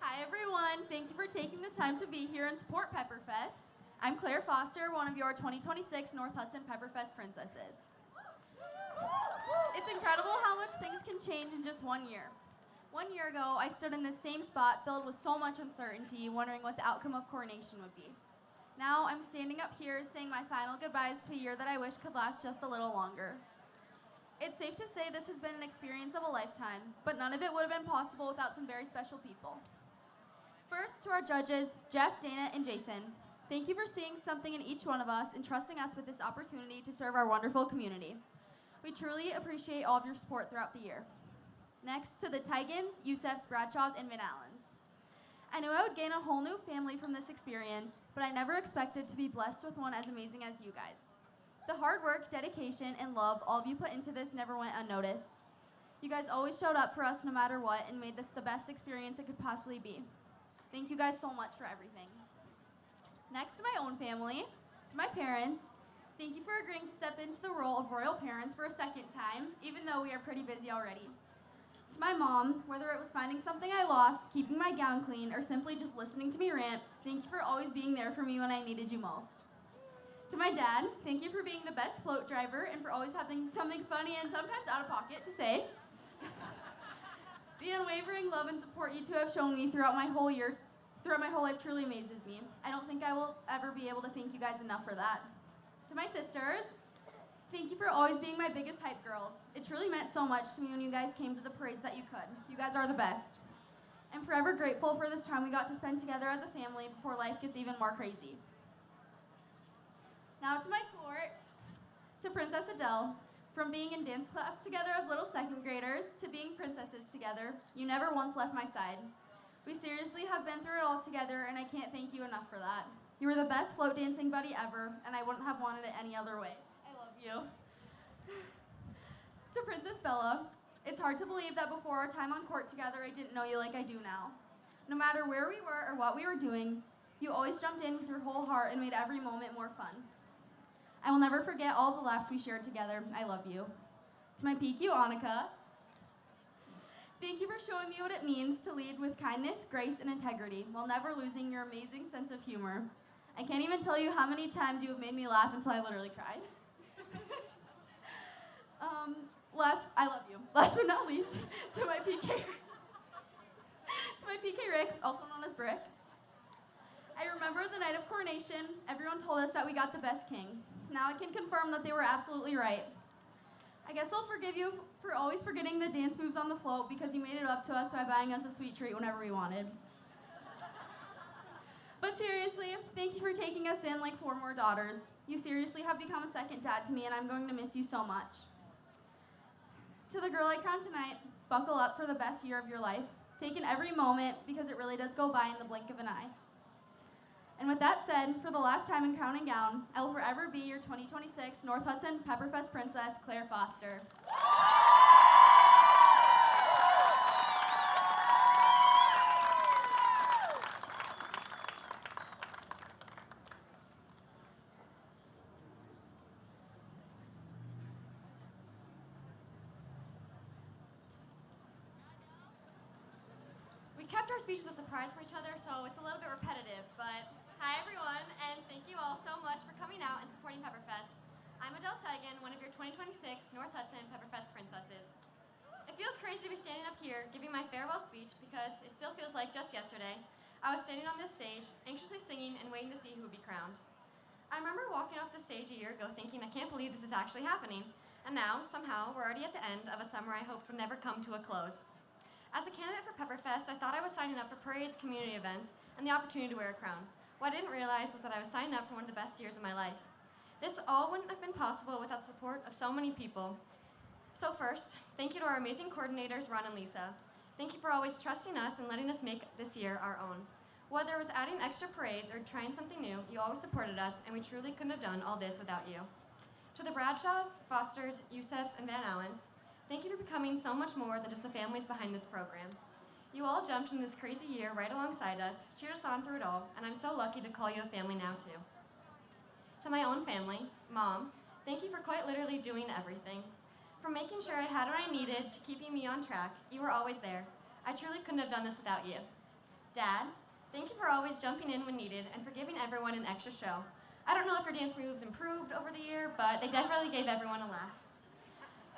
[SPEAKER 9] Hi everyone, thank you for taking the time to be here and support Pepperfest. I'm Claire Foster, one of your 2026 North Hudson Pepperfest princesses. It's incredible how much things can change in just 1 year. 1 year ago, I stood in this same spot filled with so much uncertainty, wondering what the outcome of Coronation would be. Now I'm standing up here saying my final goodbyes to a year that I wish could last just a little longer. It's safe to say this has been an experience of a lifetime, but none of it would have been possible without some very special people. First, to our judges, Jeff, Dana, and Jason. Thank you for seeing something in each one of us and trusting us with this opportunity to serve our wonderful community. We truly appreciate all of your support throughout the year. Next, to the Tigans, Youssefs, Bradshaws, and Van Allens. I knew I would gain a whole new family from this experience, but I never expected to be blessed with one as amazing as you guys. The hard work, dedication, and love all of you put into this never went unnoticed. You guys always showed up for us no matter what and made this the best experience it could possibly be. Thank you guys so much for everything. Next to my own family, to my parents, thank you for agreeing to step into the role of royal parents for a second time, even though we are pretty busy already. To my mom, whether it was finding something I lost, keeping my gown clean, or simply just listening to me rant, thank you for always being there for me when I needed you most. To my dad, thank you for being the best float driver and for always having something funny and sometimes out of pocket to say. The unwavering love and support you two have shown me throughout my whole life truly amazes me. I don't think I will ever be able to thank you guys enough for that. To my sisters, thank you for always being my biggest hype girls. It truly meant so much to me when you guys came to the parades that you could. You guys are the best. I'm forever grateful for this time we got to spend together as a family before life gets even more crazy. Now to my court, to Princess Adele. From being in dance class together as little second graders to being princesses together, you never once left my side. We seriously have been through it all together, and I can't thank you enough for that. You were the best float dancing buddy ever, and I wouldn't have wanted it any other way. I love you. To Princess Bella, it's hard to believe that before our time on court together, I didn't know you like I do now. No matter where we were or what we were doing, you always jumped in with your whole heart and made every moment more fun. I will never forget all the laughs we shared together. I love you. To my PQ Annika, Thank you for showing me what it means to lead with kindness, grace, and integrity while never losing your amazing sense of humor. I can't even tell you how many times you have made me laugh until I literally cried. I love you. Last but not least, to my PK Rick, also known as Brick. I remember the night of Coronation, everyone told us that we got the best king. Now I can confirm that they were absolutely right. I guess I'll forgive you for always forgetting the dance moves on the float because you made it up to us by buying us a sweet treat whenever we wanted. But seriously, thank you for taking us in like 4 more daughters. You seriously have become a second dad to me, and I'm going to miss you so much. To the girl I crowned tonight, buckle up for the best year of your life. Take in every moment because it really does go by in the blink of an eye. And with that said, for the last time in Crown and Gown, I will forever be your 2026 North Hudson Pepperfest Princess, Claire Foster.
[SPEAKER 4] We kept our speeches a surprise for each other, so it's a little bit repetitive, but hi everyone, and thank you all so much for coming out and supporting Pepperfest. I'm Adele Tigan, one of your 2026 North Hudson Pepperfest Princesses. It feels crazy to be standing up here giving my farewell speech because it still feels like just yesterday I was standing on this stage, anxiously singing and waiting to see who would be crowned. I remember walking off the stage a year ago thinking, I can't believe this is actually happening, and now, somehow, we're already at the end of a summer I hoped would never come to a close. As a candidate for Pepperfest, I thought I was signing up for parades, community events, and the opportunity to wear a crown. What I didn't realize was that I was signing up for one of the best years of my life. This all wouldn't have been possible without the support of so many people. So first, thank you to our amazing coordinators, Ron and Lisa. Thank you for always trusting us and letting us make this year our own. Whether it was adding extra parades or trying something new, you always supported us, and we truly couldn't have done all this without you. To the Bradshaws, Fosters, Youssefs, and Van Allens, thank you for becoming so much more than just the families behind this program. You all jumped in this crazy year right alongside us, cheered us on through it all, and I'm so lucky to call you a family now too. To my own family, Mom, thank you for quite literally doing everything. From making sure I had what I needed to keeping me on track, you were always there. I truly couldn't have done this without you. Dad, thank you for always jumping in when needed and for giving everyone an extra show. I don't know if your dance moves improved over the year, but they definitely gave everyone a laugh.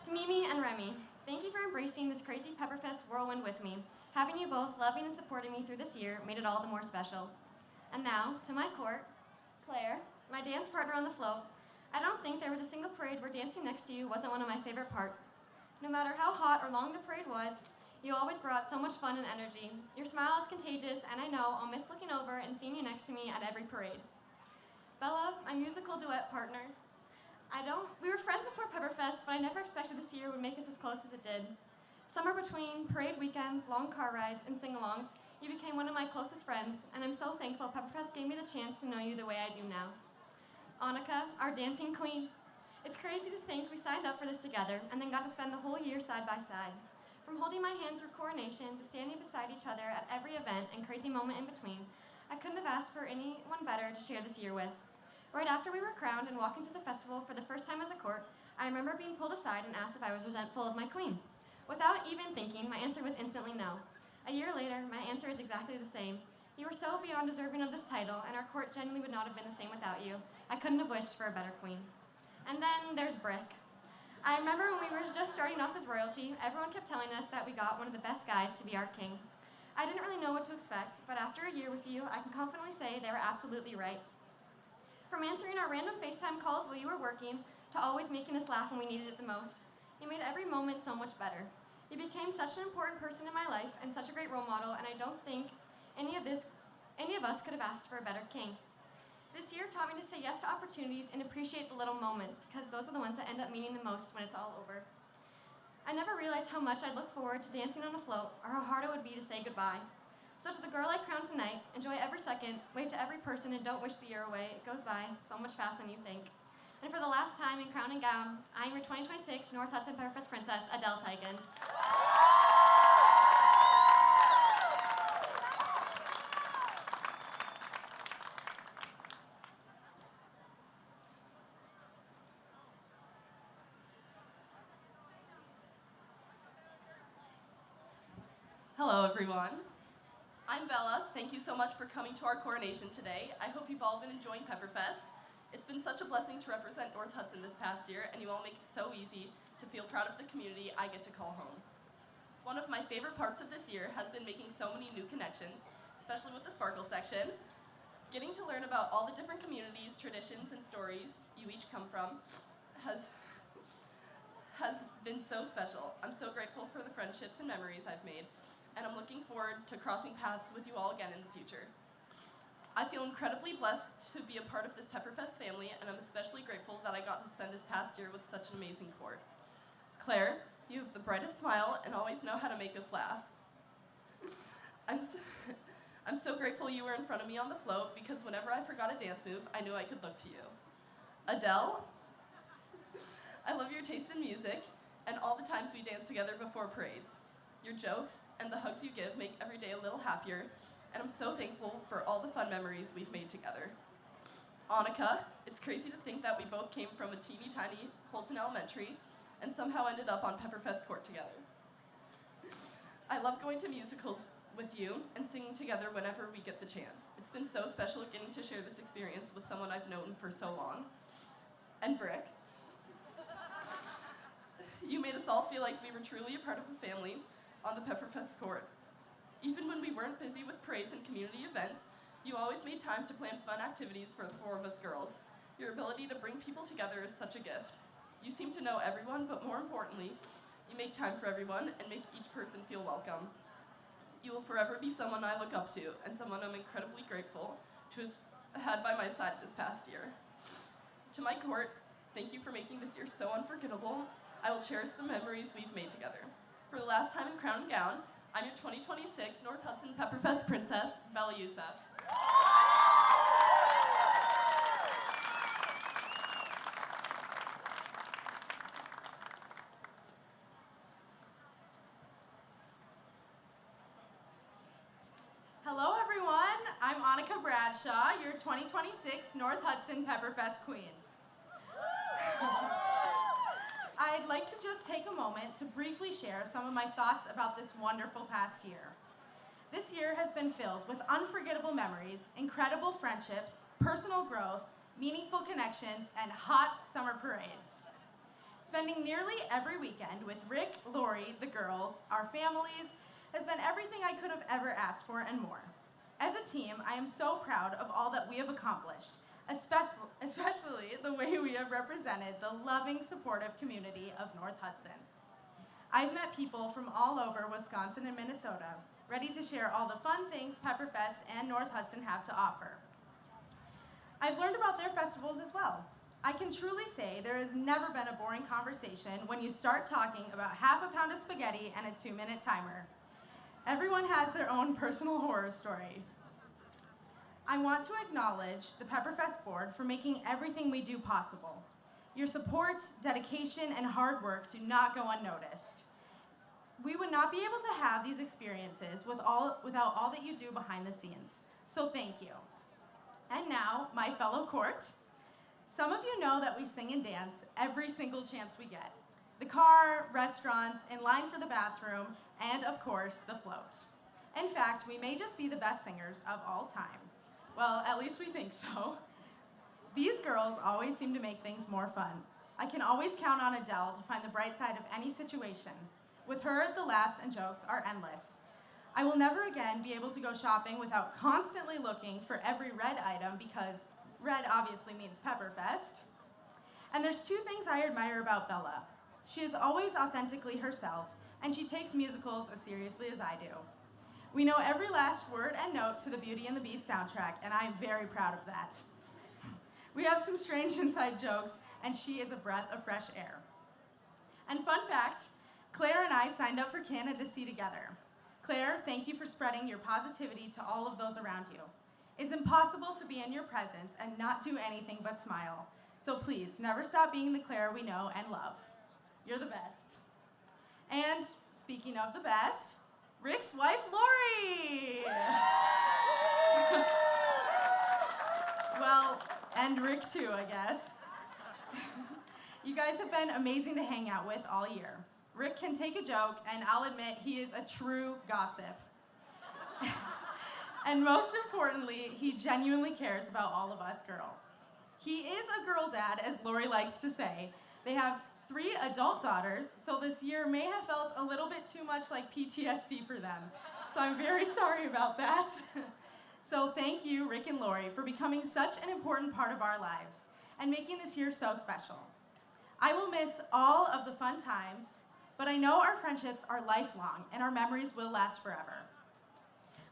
[SPEAKER 4] To Mimi and Remy, thank you for embracing this crazy Pepperfest whirlwind with me. Having you both loving and supporting me through this year made it all the more special. And now, to my court, Claire, my dance partner on the float, I don't think there was a single parade where dancing next to you wasn't one of my favorite parts. No matter how hot or long the parade was, you always brought so much fun and energy. Your smile is contagious, and I know I'll miss looking over and seeing you next to me at every parade. Bella, my musical duet partner, we were friends before Pepperfest, but I never expected this year would make us as close as it did. Somewhere between parade weekends, long car rides, and sing-alongs, you became one of my closest friends, and I'm so thankful Pepperfest gave me the chance to know you the way I do now. Annika, our dancing queen. It's crazy to think we signed up for this together and then got to spend the whole year side by side. From holding my hand through Coronation to standing beside each other at every event and crazy moment in between, I couldn't have asked for anyone better to share this year with. Right after we were crowned and walking through the festival for the first time as a court, I remember being pulled aside and asked if I was resentful of my queen. Without even thinking, my answer was instantly no. A year later, my answer is exactly the same. You were so beyond deserving of this title, and our court genuinely would not have been the same without you. I couldn't have wished for a better queen. And then there's Brick. I remember when we were just starting off as royalty, everyone kept telling us that we got one of the best guys to be our king. I didn't really know what to expect, but after a year with you, I can confidently say they were absolutely right. From answering our random FaceTime calls while you were working, to always making us laugh when we needed it the most, you made every moment so much better. You became such an important person in my life and such a great role model, and I don't think any of us could have asked for a better king. This year taught me to say yes to opportunities and appreciate the little moments, because those are the ones that end up meaning the most when it's all over. I never realized how much I'd look forward to dancing on a float, or how hard it would be to say goodbye. So to the girl I crowned tonight, enjoy every second, wave to every person, and don't wish the year away. It goes by so much faster than you think. And for the last time in Crown and Gown, I'm your 2026 North Hudson Pepperfest Princess, Adele Tigan.
[SPEAKER 21] Hello, everyone. I'm Bella. Thank you so much for coming to our coronation today. I hope you've all been enjoying Pepperfest. It's been such a blessing to represent North Hudson this past year, and you all make it so easy to feel proud of the community I get to call home. One of my favorite parts of this year has been making so many new connections, especially with the Sparkle section. Getting to learn about all the different communities, traditions, and stories you each come from has been so special. I'm so grateful for the friendships and memories I've made, and I'm looking forward to crossing paths with you all again in the future. I feel incredibly blessed to be a part of this Pepperfest family, and I'm especially grateful that I got to spend this past year with such an amazing court. Claire, you have the brightest smile and always know how to make us laugh. I'm so grateful you were in front of me on the float, because whenever I forgot a dance move, I knew I could look to you. Adele, I love your taste in music and all the times we dance together before parades. Your jokes and the hugs you give make every day a little happier, and I'm so thankful for all the fun memories we've made together. Annika, it's crazy to think that we both came from a teeny tiny Holton Elementary and somehow ended up on Pepperfest Court together. I love going to musicals with you and singing together whenever we get the chance. It's been so special getting to share this experience with someone I've known for so long. And Brick, you made us all feel like we were truly a part of a family on the Pepperfest Court. Even when we weren't busy with parades and community events, you always made time to plan fun activities for the four of us girls. Your ability to bring people together is such a gift. You seem to know everyone, but more importantly, you make time for everyone and make each person feel welcome. You will forever be someone I look up to and someone I'm incredibly grateful to have had by my side this past year. To my court, thank you for making this year so unforgettable. I will cherish the memories we've made together. For the last time in crown and gown, I'm your 2026 North Hudson Pepperfest Princess, Bella Youssef.
[SPEAKER 7] Hello, everyone. I'm Annika Bradshaw, your 2026 North Hudson Pepperfest Queen. I'd like to just take a moment to briefly share some of my thoughts about this wonderful past year. This year has been filled with unforgettable memories, incredible friendships, personal growth, meaningful connections, and hot summer parades. Spending nearly every weekend with Rick, Lori, the girls, our families, has been everything I could have ever asked for and more. As a team, I am so proud of all that we have accomplished, especially the way we have represented the loving, supportive community of North Hudson. I've met people from all over Wisconsin and Minnesota, ready to share all the fun things Pepperfest and North Hudson have to offer. I've learned about their festivals as well. I can truly say there has never been a boring conversation when you start talking about half a pound of spaghetti and a 2-minute timer. Everyone has their own personal horror story. I want to acknowledge the Pepperfest board for making everything we do possible. Your support, dedication, and hard work do not go unnoticed. We would not be able to have these experiences without all that you do behind the scenes. So thank you. And now, my fellow court. Some of you know that we sing and dance every single chance we get. The car, restaurants, in line for the bathroom, and of course, the float. In fact, we may just be the best singers of all time. Well, at least we think so. These girls always seem to make things more fun. I can always count on Adele to find the bright side of any situation. With her, the laughs and jokes are endless. I will never again be able to go shopping without constantly looking for every red item because red obviously means Pepperfest. And there's two things I admire about Bella. She is always authentically herself, and she takes musicals as seriously as I do. We know every last word and note to the Beauty and the Beast soundtrack, and I am very proud of that. We have some strange inside jokes, and she is a breath of fresh air. And fun fact, Claire and I signed up for candidacy together. Claire, thank you for spreading your positivity to all of those around you. It's impossible to be in your presence and not do anything but smile. So please, never stop being the Claire we know and love. You're the best. And speaking of the best, Rick's wife, Lori! Well, and Rick too, I guess. You guys have been amazing to hang out with all year. Rick can take a joke, and I'll admit he is a true gossip. And most importantly, he genuinely cares about all of us girls. He is a girl dad, as Lori likes to say. They have 3 adult daughters, so this year may have felt a little bit too much like PTSD for them. So I'm very sorry about that. So thank you, Rick and Lori, for becoming such an important part of our lives and making this year so special. I will miss all of the fun times, but I know our friendships are lifelong and our memories will last forever.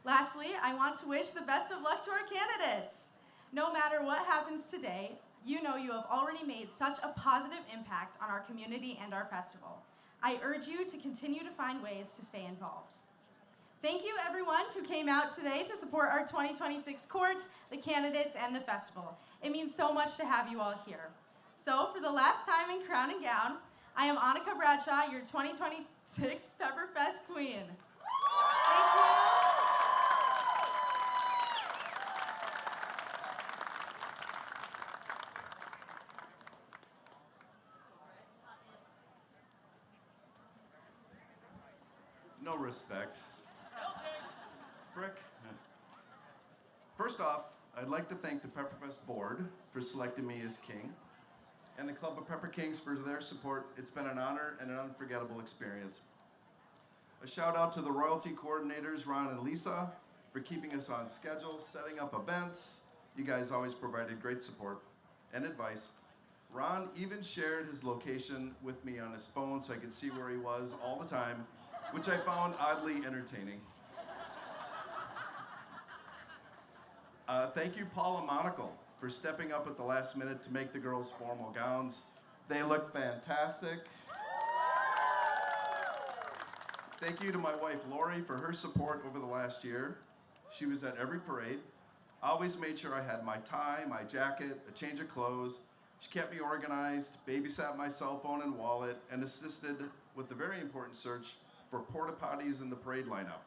[SPEAKER 7] Lastly, I want to wish the best of luck to our candidates. No matter what happens today, you know you have already made such a positive impact on our community and our festival. I urge you to continue to find ways to stay involved. Thank you everyone who came out today to support our 2026 court, the candidates, and the festival. It means so much to have you all here. So for the last time in Crown and Gown, I am Annika Bradshaw, your 2026 Pepperfest Queen. Thank you.
[SPEAKER 3] No respect. Brick. First off, I'd like to thank the Pepperfest board for selecting me as king, and the Club of Pepper Kings for their support. It's been an honor and an unforgettable experience. A shout out to the royalty coordinators, Ron and Lisa, for keeping us on schedule, setting up events. You guys always provided great support and advice. Ron even shared his location with me on his phone so I could see where he was all the time, which I found oddly entertaining. Thank you, Paula Monaco, for stepping up at the last minute to make the girls' formal gowns. They look fantastic. Thank you to my wife, Lori, for her support over the last year. She was at every parade, always made sure I had my tie, my jacket, a change of clothes. She kept me organized, babysat my cell phone and wallet, and assisted with the very important search for porta potties in the parade lineup.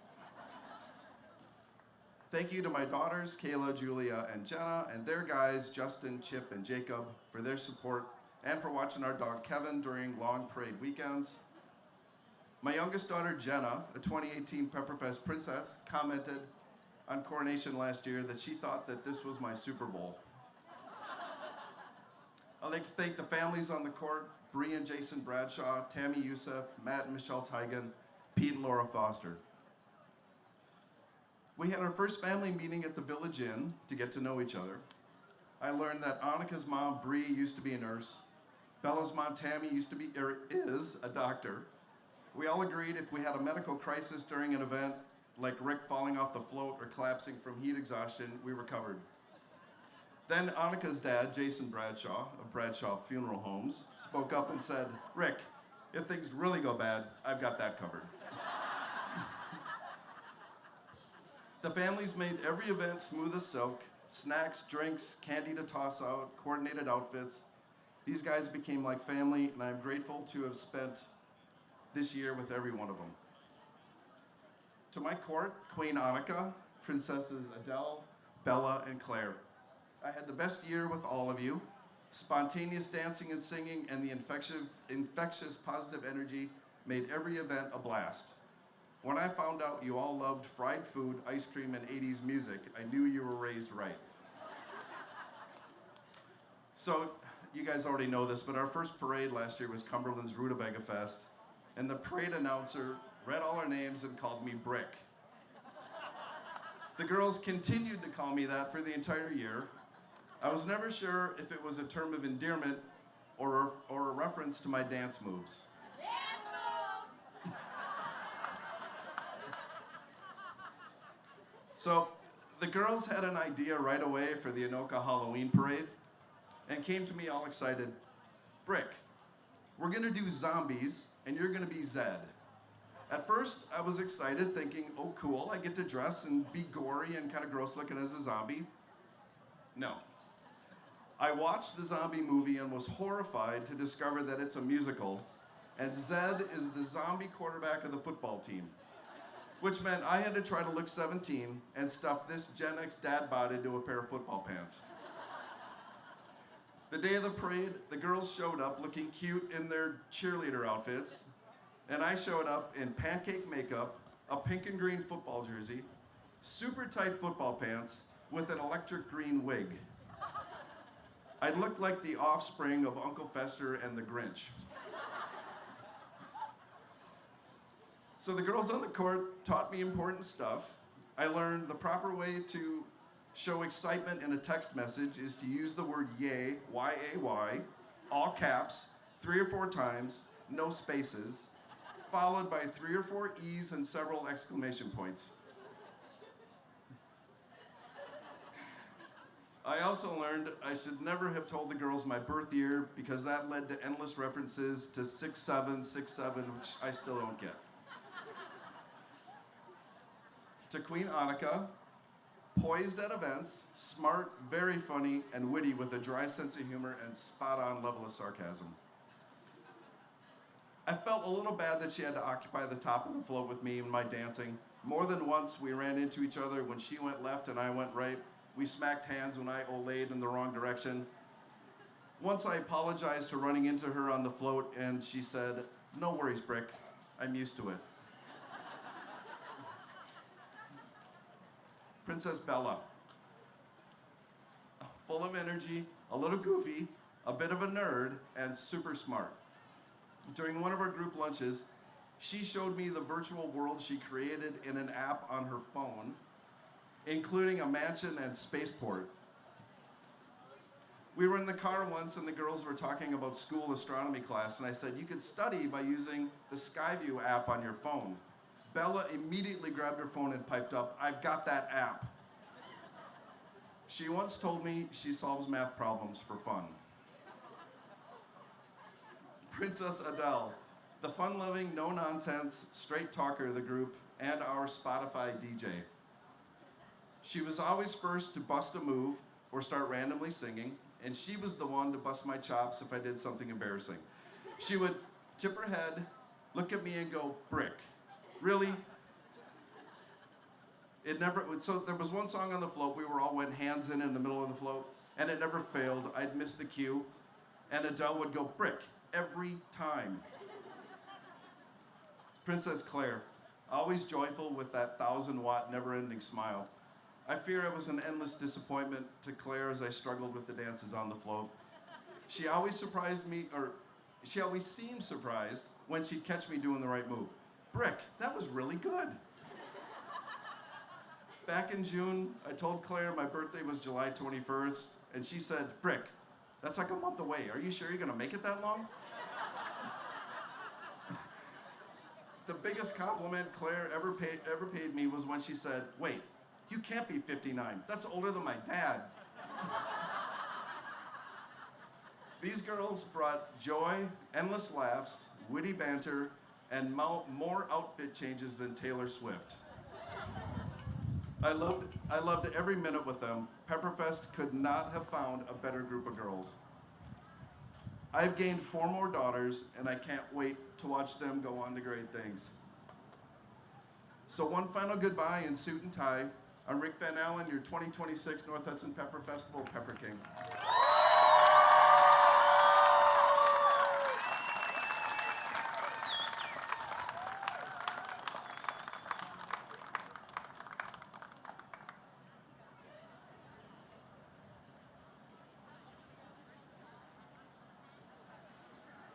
[SPEAKER 3] Thank you to my daughters, Kayla, Julia, and Jenna, and their guys, Justin, Chip, and Jacob, for their support and for watching our dog Kevin during long parade weekends. My youngest daughter, Jenna, a 2018 Pepperfest princess, commented on Coronation last year that she thought that this was my Super Bowl. I'd like to thank the families on the court, Bree and Jason Bradshaw, Tammy Youssef, Matt and Michelle Tigan, Pete and Laura Foster. We had our first family meeting at the Village Inn to get to know each other. I learned that Annika's mom, Bree, used to be a nurse. Bella's mom, Tammy, is a doctor. We all agreed if we had a medical crisis during an event, like Rick falling off the float or collapsing from heat exhaustion, we were covered. Then Annika's dad, Jason Bradshaw, of Bradshaw Funeral Homes, spoke up and said, "Rick, if things really go bad, I've got that covered." The families made every event smooth as silk. Snacks, drinks, candy to toss out, coordinated outfits. These guys became like family, and I'm grateful to have spent this year with every one of them. To my court, Queen Annika, Princesses Adele, Bella, and Claire. I had the best year with all of you. Spontaneous dancing and singing and the infectious positive energy made every event a blast. When I found out you all loved fried food, ice cream, and 80s music, I knew you were raised right. So, you guys already know this, but our first parade last year was Cumberland's Rutabaga Fest, and the parade announcer read all our names and called me Brick. The girls continued to call me that for the entire year. I was never sure if it was a term of endearment or a reference to my dance moves. So the girls had an idea right away for the Anoka Halloween parade and came to me all excited. "Brick, we're gonna do zombies and you're gonna be Zed." At first, I was excited thinking, oh cool, I get to dress and be gory and kind of gross looking as a zombie. No. I watched the zombie movie and was horrified to discover that it's a musical and Zed is the zombie quarterback of the football team. Which meant I had to try to look 17 and stuff this Gen X dad bod into a pair of football pants. The day of the parade, the girls showed up looking cute in their cheerleader outfits, And I showed up in pancake makeup, a pink and green football jersey, super tight football pants, with an electric green wig. I looked like the offspring of Uncle Fester and the Grinch. So the girls on the court taught me important stuff. I learned the proper way to show excitement in a text message is to use the word yay, Y-A-Y, all caps, 3 or 4 times, no spaces, followed by 3 or 4 E's and several exclamation points. I also learned I should never have told the girls my birth year because that led to endless references to 6'7", 6'7", which I still don't get. To Queen Annika, poised at events, smart, very funny, and witty with a dry sense of humor and spot-on level of sarcasm. I felt a little bad that she had to occupy the top of the float with me in my dancing. More than once, we ran into each other when she went left and I went right. We smacked hands when I olayed in the wrong direction. Once I apologized for running into her on the float, and she said, "No worries, Brick. I'm used to it." Princess Bella. Full of energy, a little goofy, a bit of a nerd, and super smart. During one of our group lunches, she showed me the virtual world she created in an app on her phone, including a mansion and spaceport. We were in the car once and the girls were talking about school astronomy class, and I said, "You could study by using the Skyview app on your phone." Bella immediately grabbed her phone and piped up, "I've got that app." She once told me she solves math problems for fun. Princess Adele, the fun-loving, no-nonsense, straight talker of the group, and our Spotify DJ. She was always first to bust a move or start randomly singing, and she was the one to bust my chops if I did something embarrassing. She would tip her head, look at me, and go, "Brick. Really?" So there was one song on the float, we all went hands in the middle of the float, and it never failed. I'd miss the cue, and Adele would go, "Brick," every time. Princess Claire, always joyful with that 1,000-watt never-ending smile. I fear I was an endless disappointment to Claire as I struggled with the dances on the float. She always seemed surprised when she'd catch me doing the right move. "Brick, that was really good." Back in June, I told Claire my birthday was July 21st, and she said, "Brick, that's like a month away. Are you sure you're gonna make it that long?" The biggest compliment Claire ever paid me was when she said, "Wait, you can't be 59. That's older than my dad." These girls brought joy, endless laughs, witty banter, and more outfit changes than Taylor Swift. I loved every minute with them. Pepperfest could not have found a better group of girls. I've gained 4 more daughters, and I can't wait to watch them go on to great things. So one final goodbye in suit and tie. I'm Rick Van Allen, your 2026 North Hudson Pepper Festival Pepper King.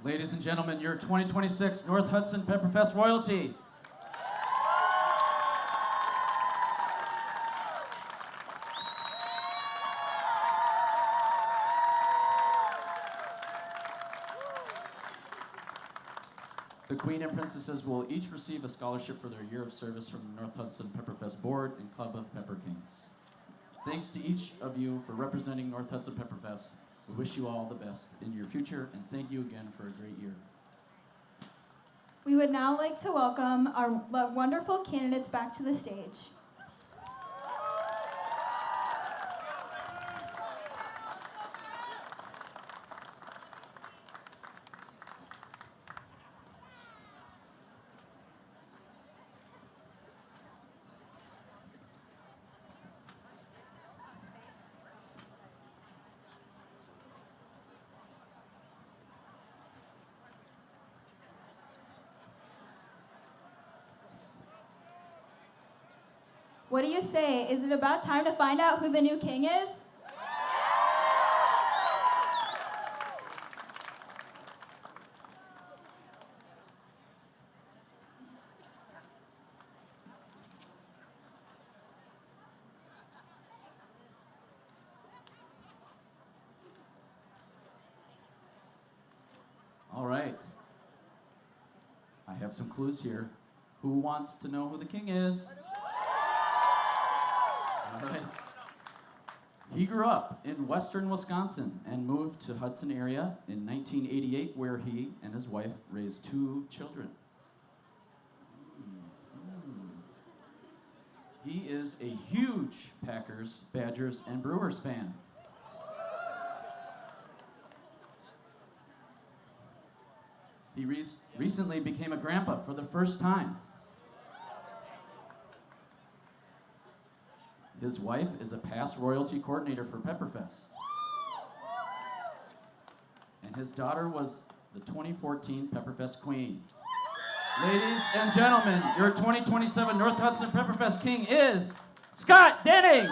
[SPEAKER 15] Ladies and gentlemen, your 2026 North Hudson Pepperfest royalty. The Queen and Princesses will each receive a scholarship for their year of service from the North Hudson Pepperfest Board and Club of Pepper Kings. Thanks to each of you for representing North Hudson Pepperfest. We wish you all the best in your future, and thank you again for a great year.
[SPEAKER 2] We would now like to welcome our wonderful candidates back to the stage. What do you say? Is it about time to find out who the new king is?
[SPEAKER 15] All right. I have some clues here. Who wants to know who the king is? All right. He grew up in western Wisconsin and moved to Hudson area in 1988, where he and his wife raised 2 children. He is a huge Packers, Badgers, and Brewers fan. He recently became a grandpa for the first time. His wife is a past royalty coordinator for Pepperfest. And his daughter was the 2014 Pepperfest Queen. Ladies and gentlemen, your 2027 North Hudson Pepperfest King is Scott Denning.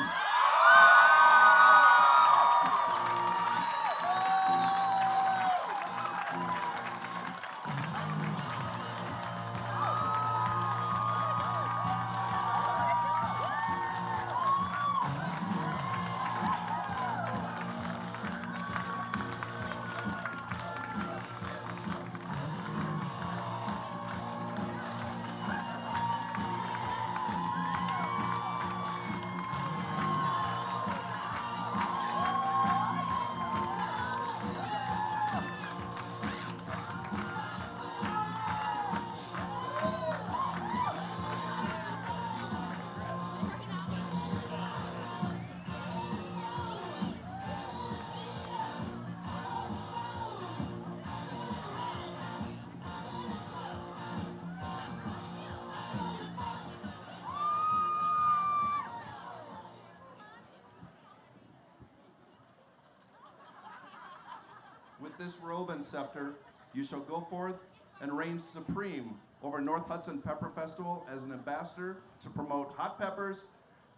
[SPEAKER 3] With this robe and scepter, you shall go forth and reign supreme over North Hudson Pepper Festival as an ambassador to promote hot peppers,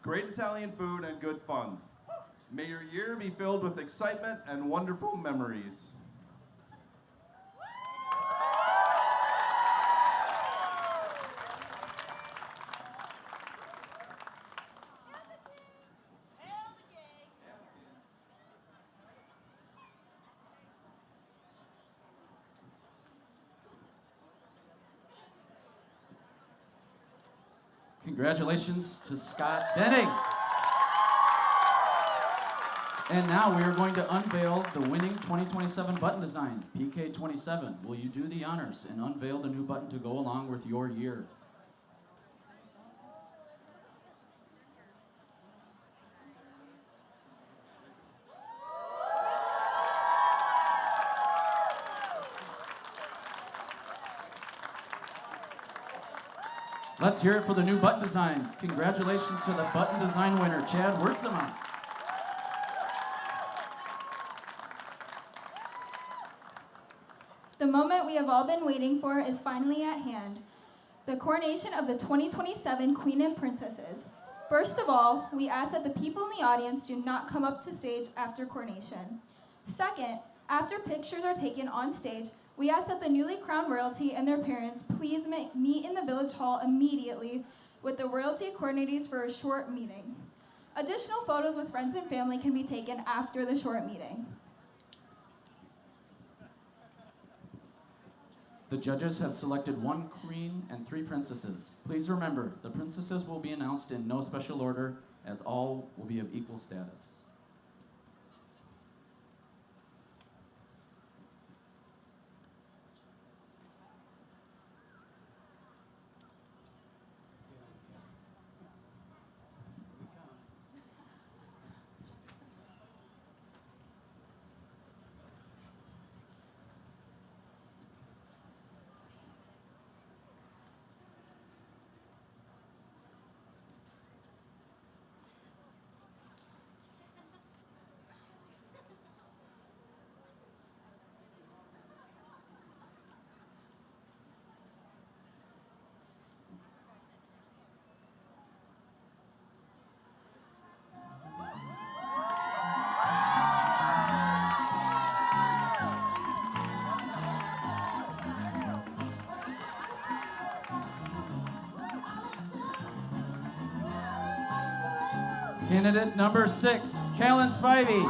[SPEAKER 3] great Italian food, and good fun. May your year be filled with excitement and wonderful memories.
[SPEAKER 15] Congratulations to Scott Denning. And now we are going to unveil the winning 2027 button design, PK27. Will you do the honors and unveil the new button to go along with your year? Let's hear it for the new button design. Congratulations to the button design winner, Chad Wurtzema.
[SPEAKER 2] The moment we have all been waiting for is finally at hand. The coronation of the 2027 Queen and Princesses. First of all, we ask that the people in the audience do not come up to stage after coronation. Second, after pictures are taken on stage, we ask that the newly crowned royalty and their parents please meet in the village hall immediately with the royalty coordinators for a short meeting. Additional photos with friends and family can be taken after the short meeting.
[SPEAKER 15] The judges have selected 1 queen and 3 princesses. Please remember, the princesses will be announced in no special order, as all will be of equal status. Candidate number 6, Callan Spivey.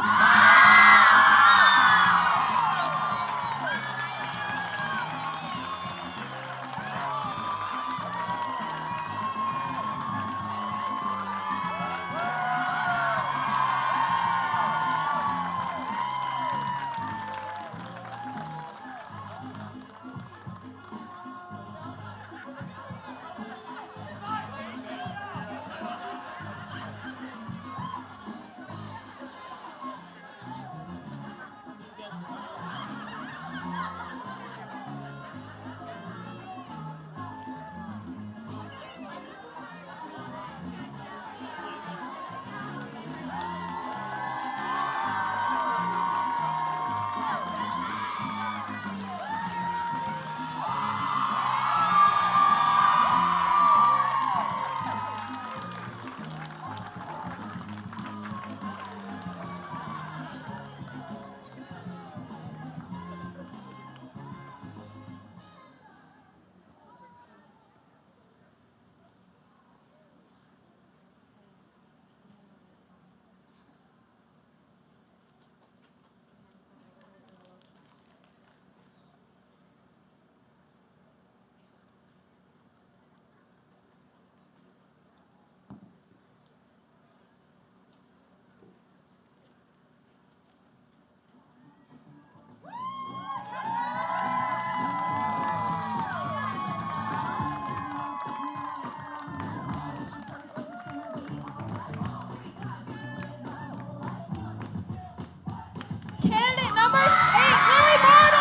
[SPEAKER 9] Candidate number 8, Lily Bartle.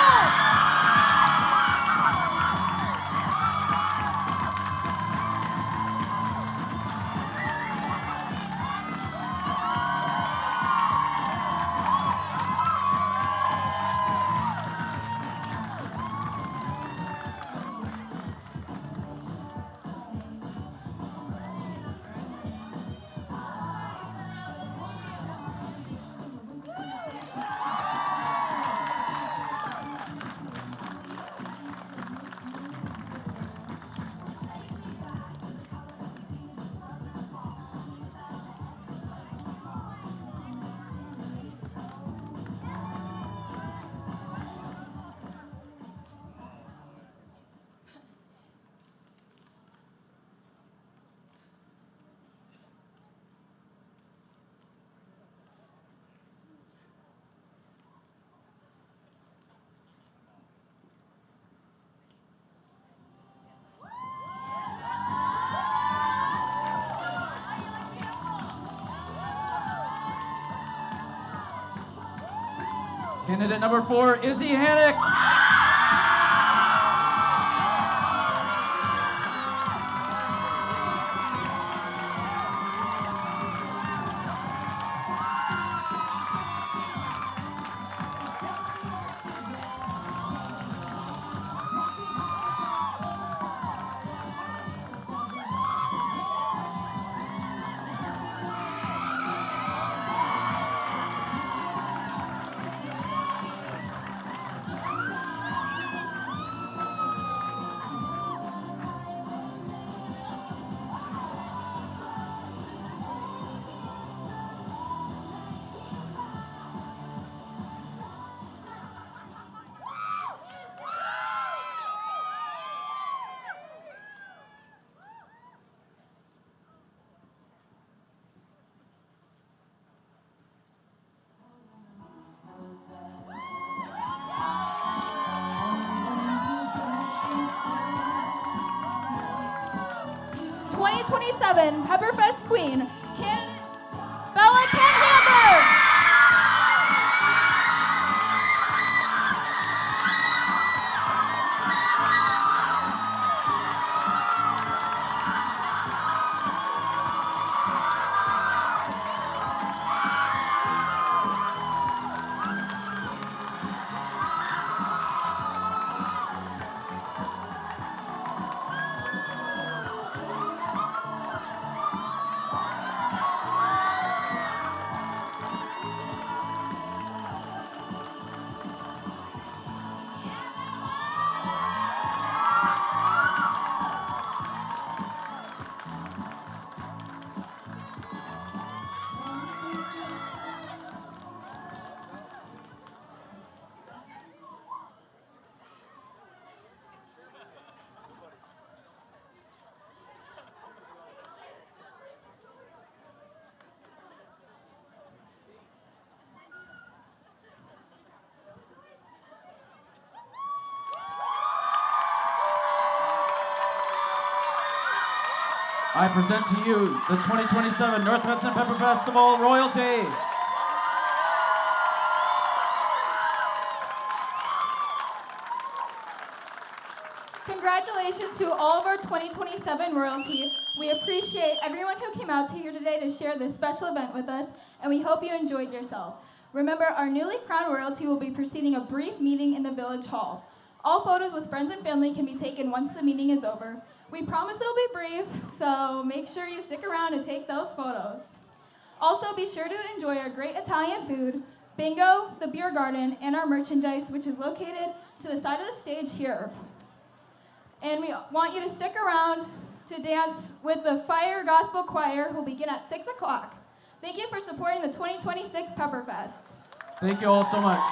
[SPEAKER 15] Candidate number 4, Izzy Hannick.
[SPEAKER 9] Pepperfest Queen, Bella Kenhammer.
[SPEAKER 15] I present to you the 2027 North Hudson Pepper Festival royalty.
[SPEAKER 2] Congratulations to all of our 2027 royalty. We appreciate everyone who came out here today to share this special event with us, and we hope you enjoyed yourself. Remember, our newly crowned royalty will be preceding a brief meeting in the Village Hall. All photos with friends and family can be taken once the meeting is over. We promise it'll be brief, so make sure you stick around to take those photos. Also, be sure to enjoy our great Italian food, bingo, the beer garden, and our merchandise, which is located to the side of the stage here. And we want you to stick around to dance with the Fire Gospel Choir, who will begin at 6 o'clock. Thank you for supporting the 2026 Pepperfest.
[SPEAKER 15] Thank you all so much.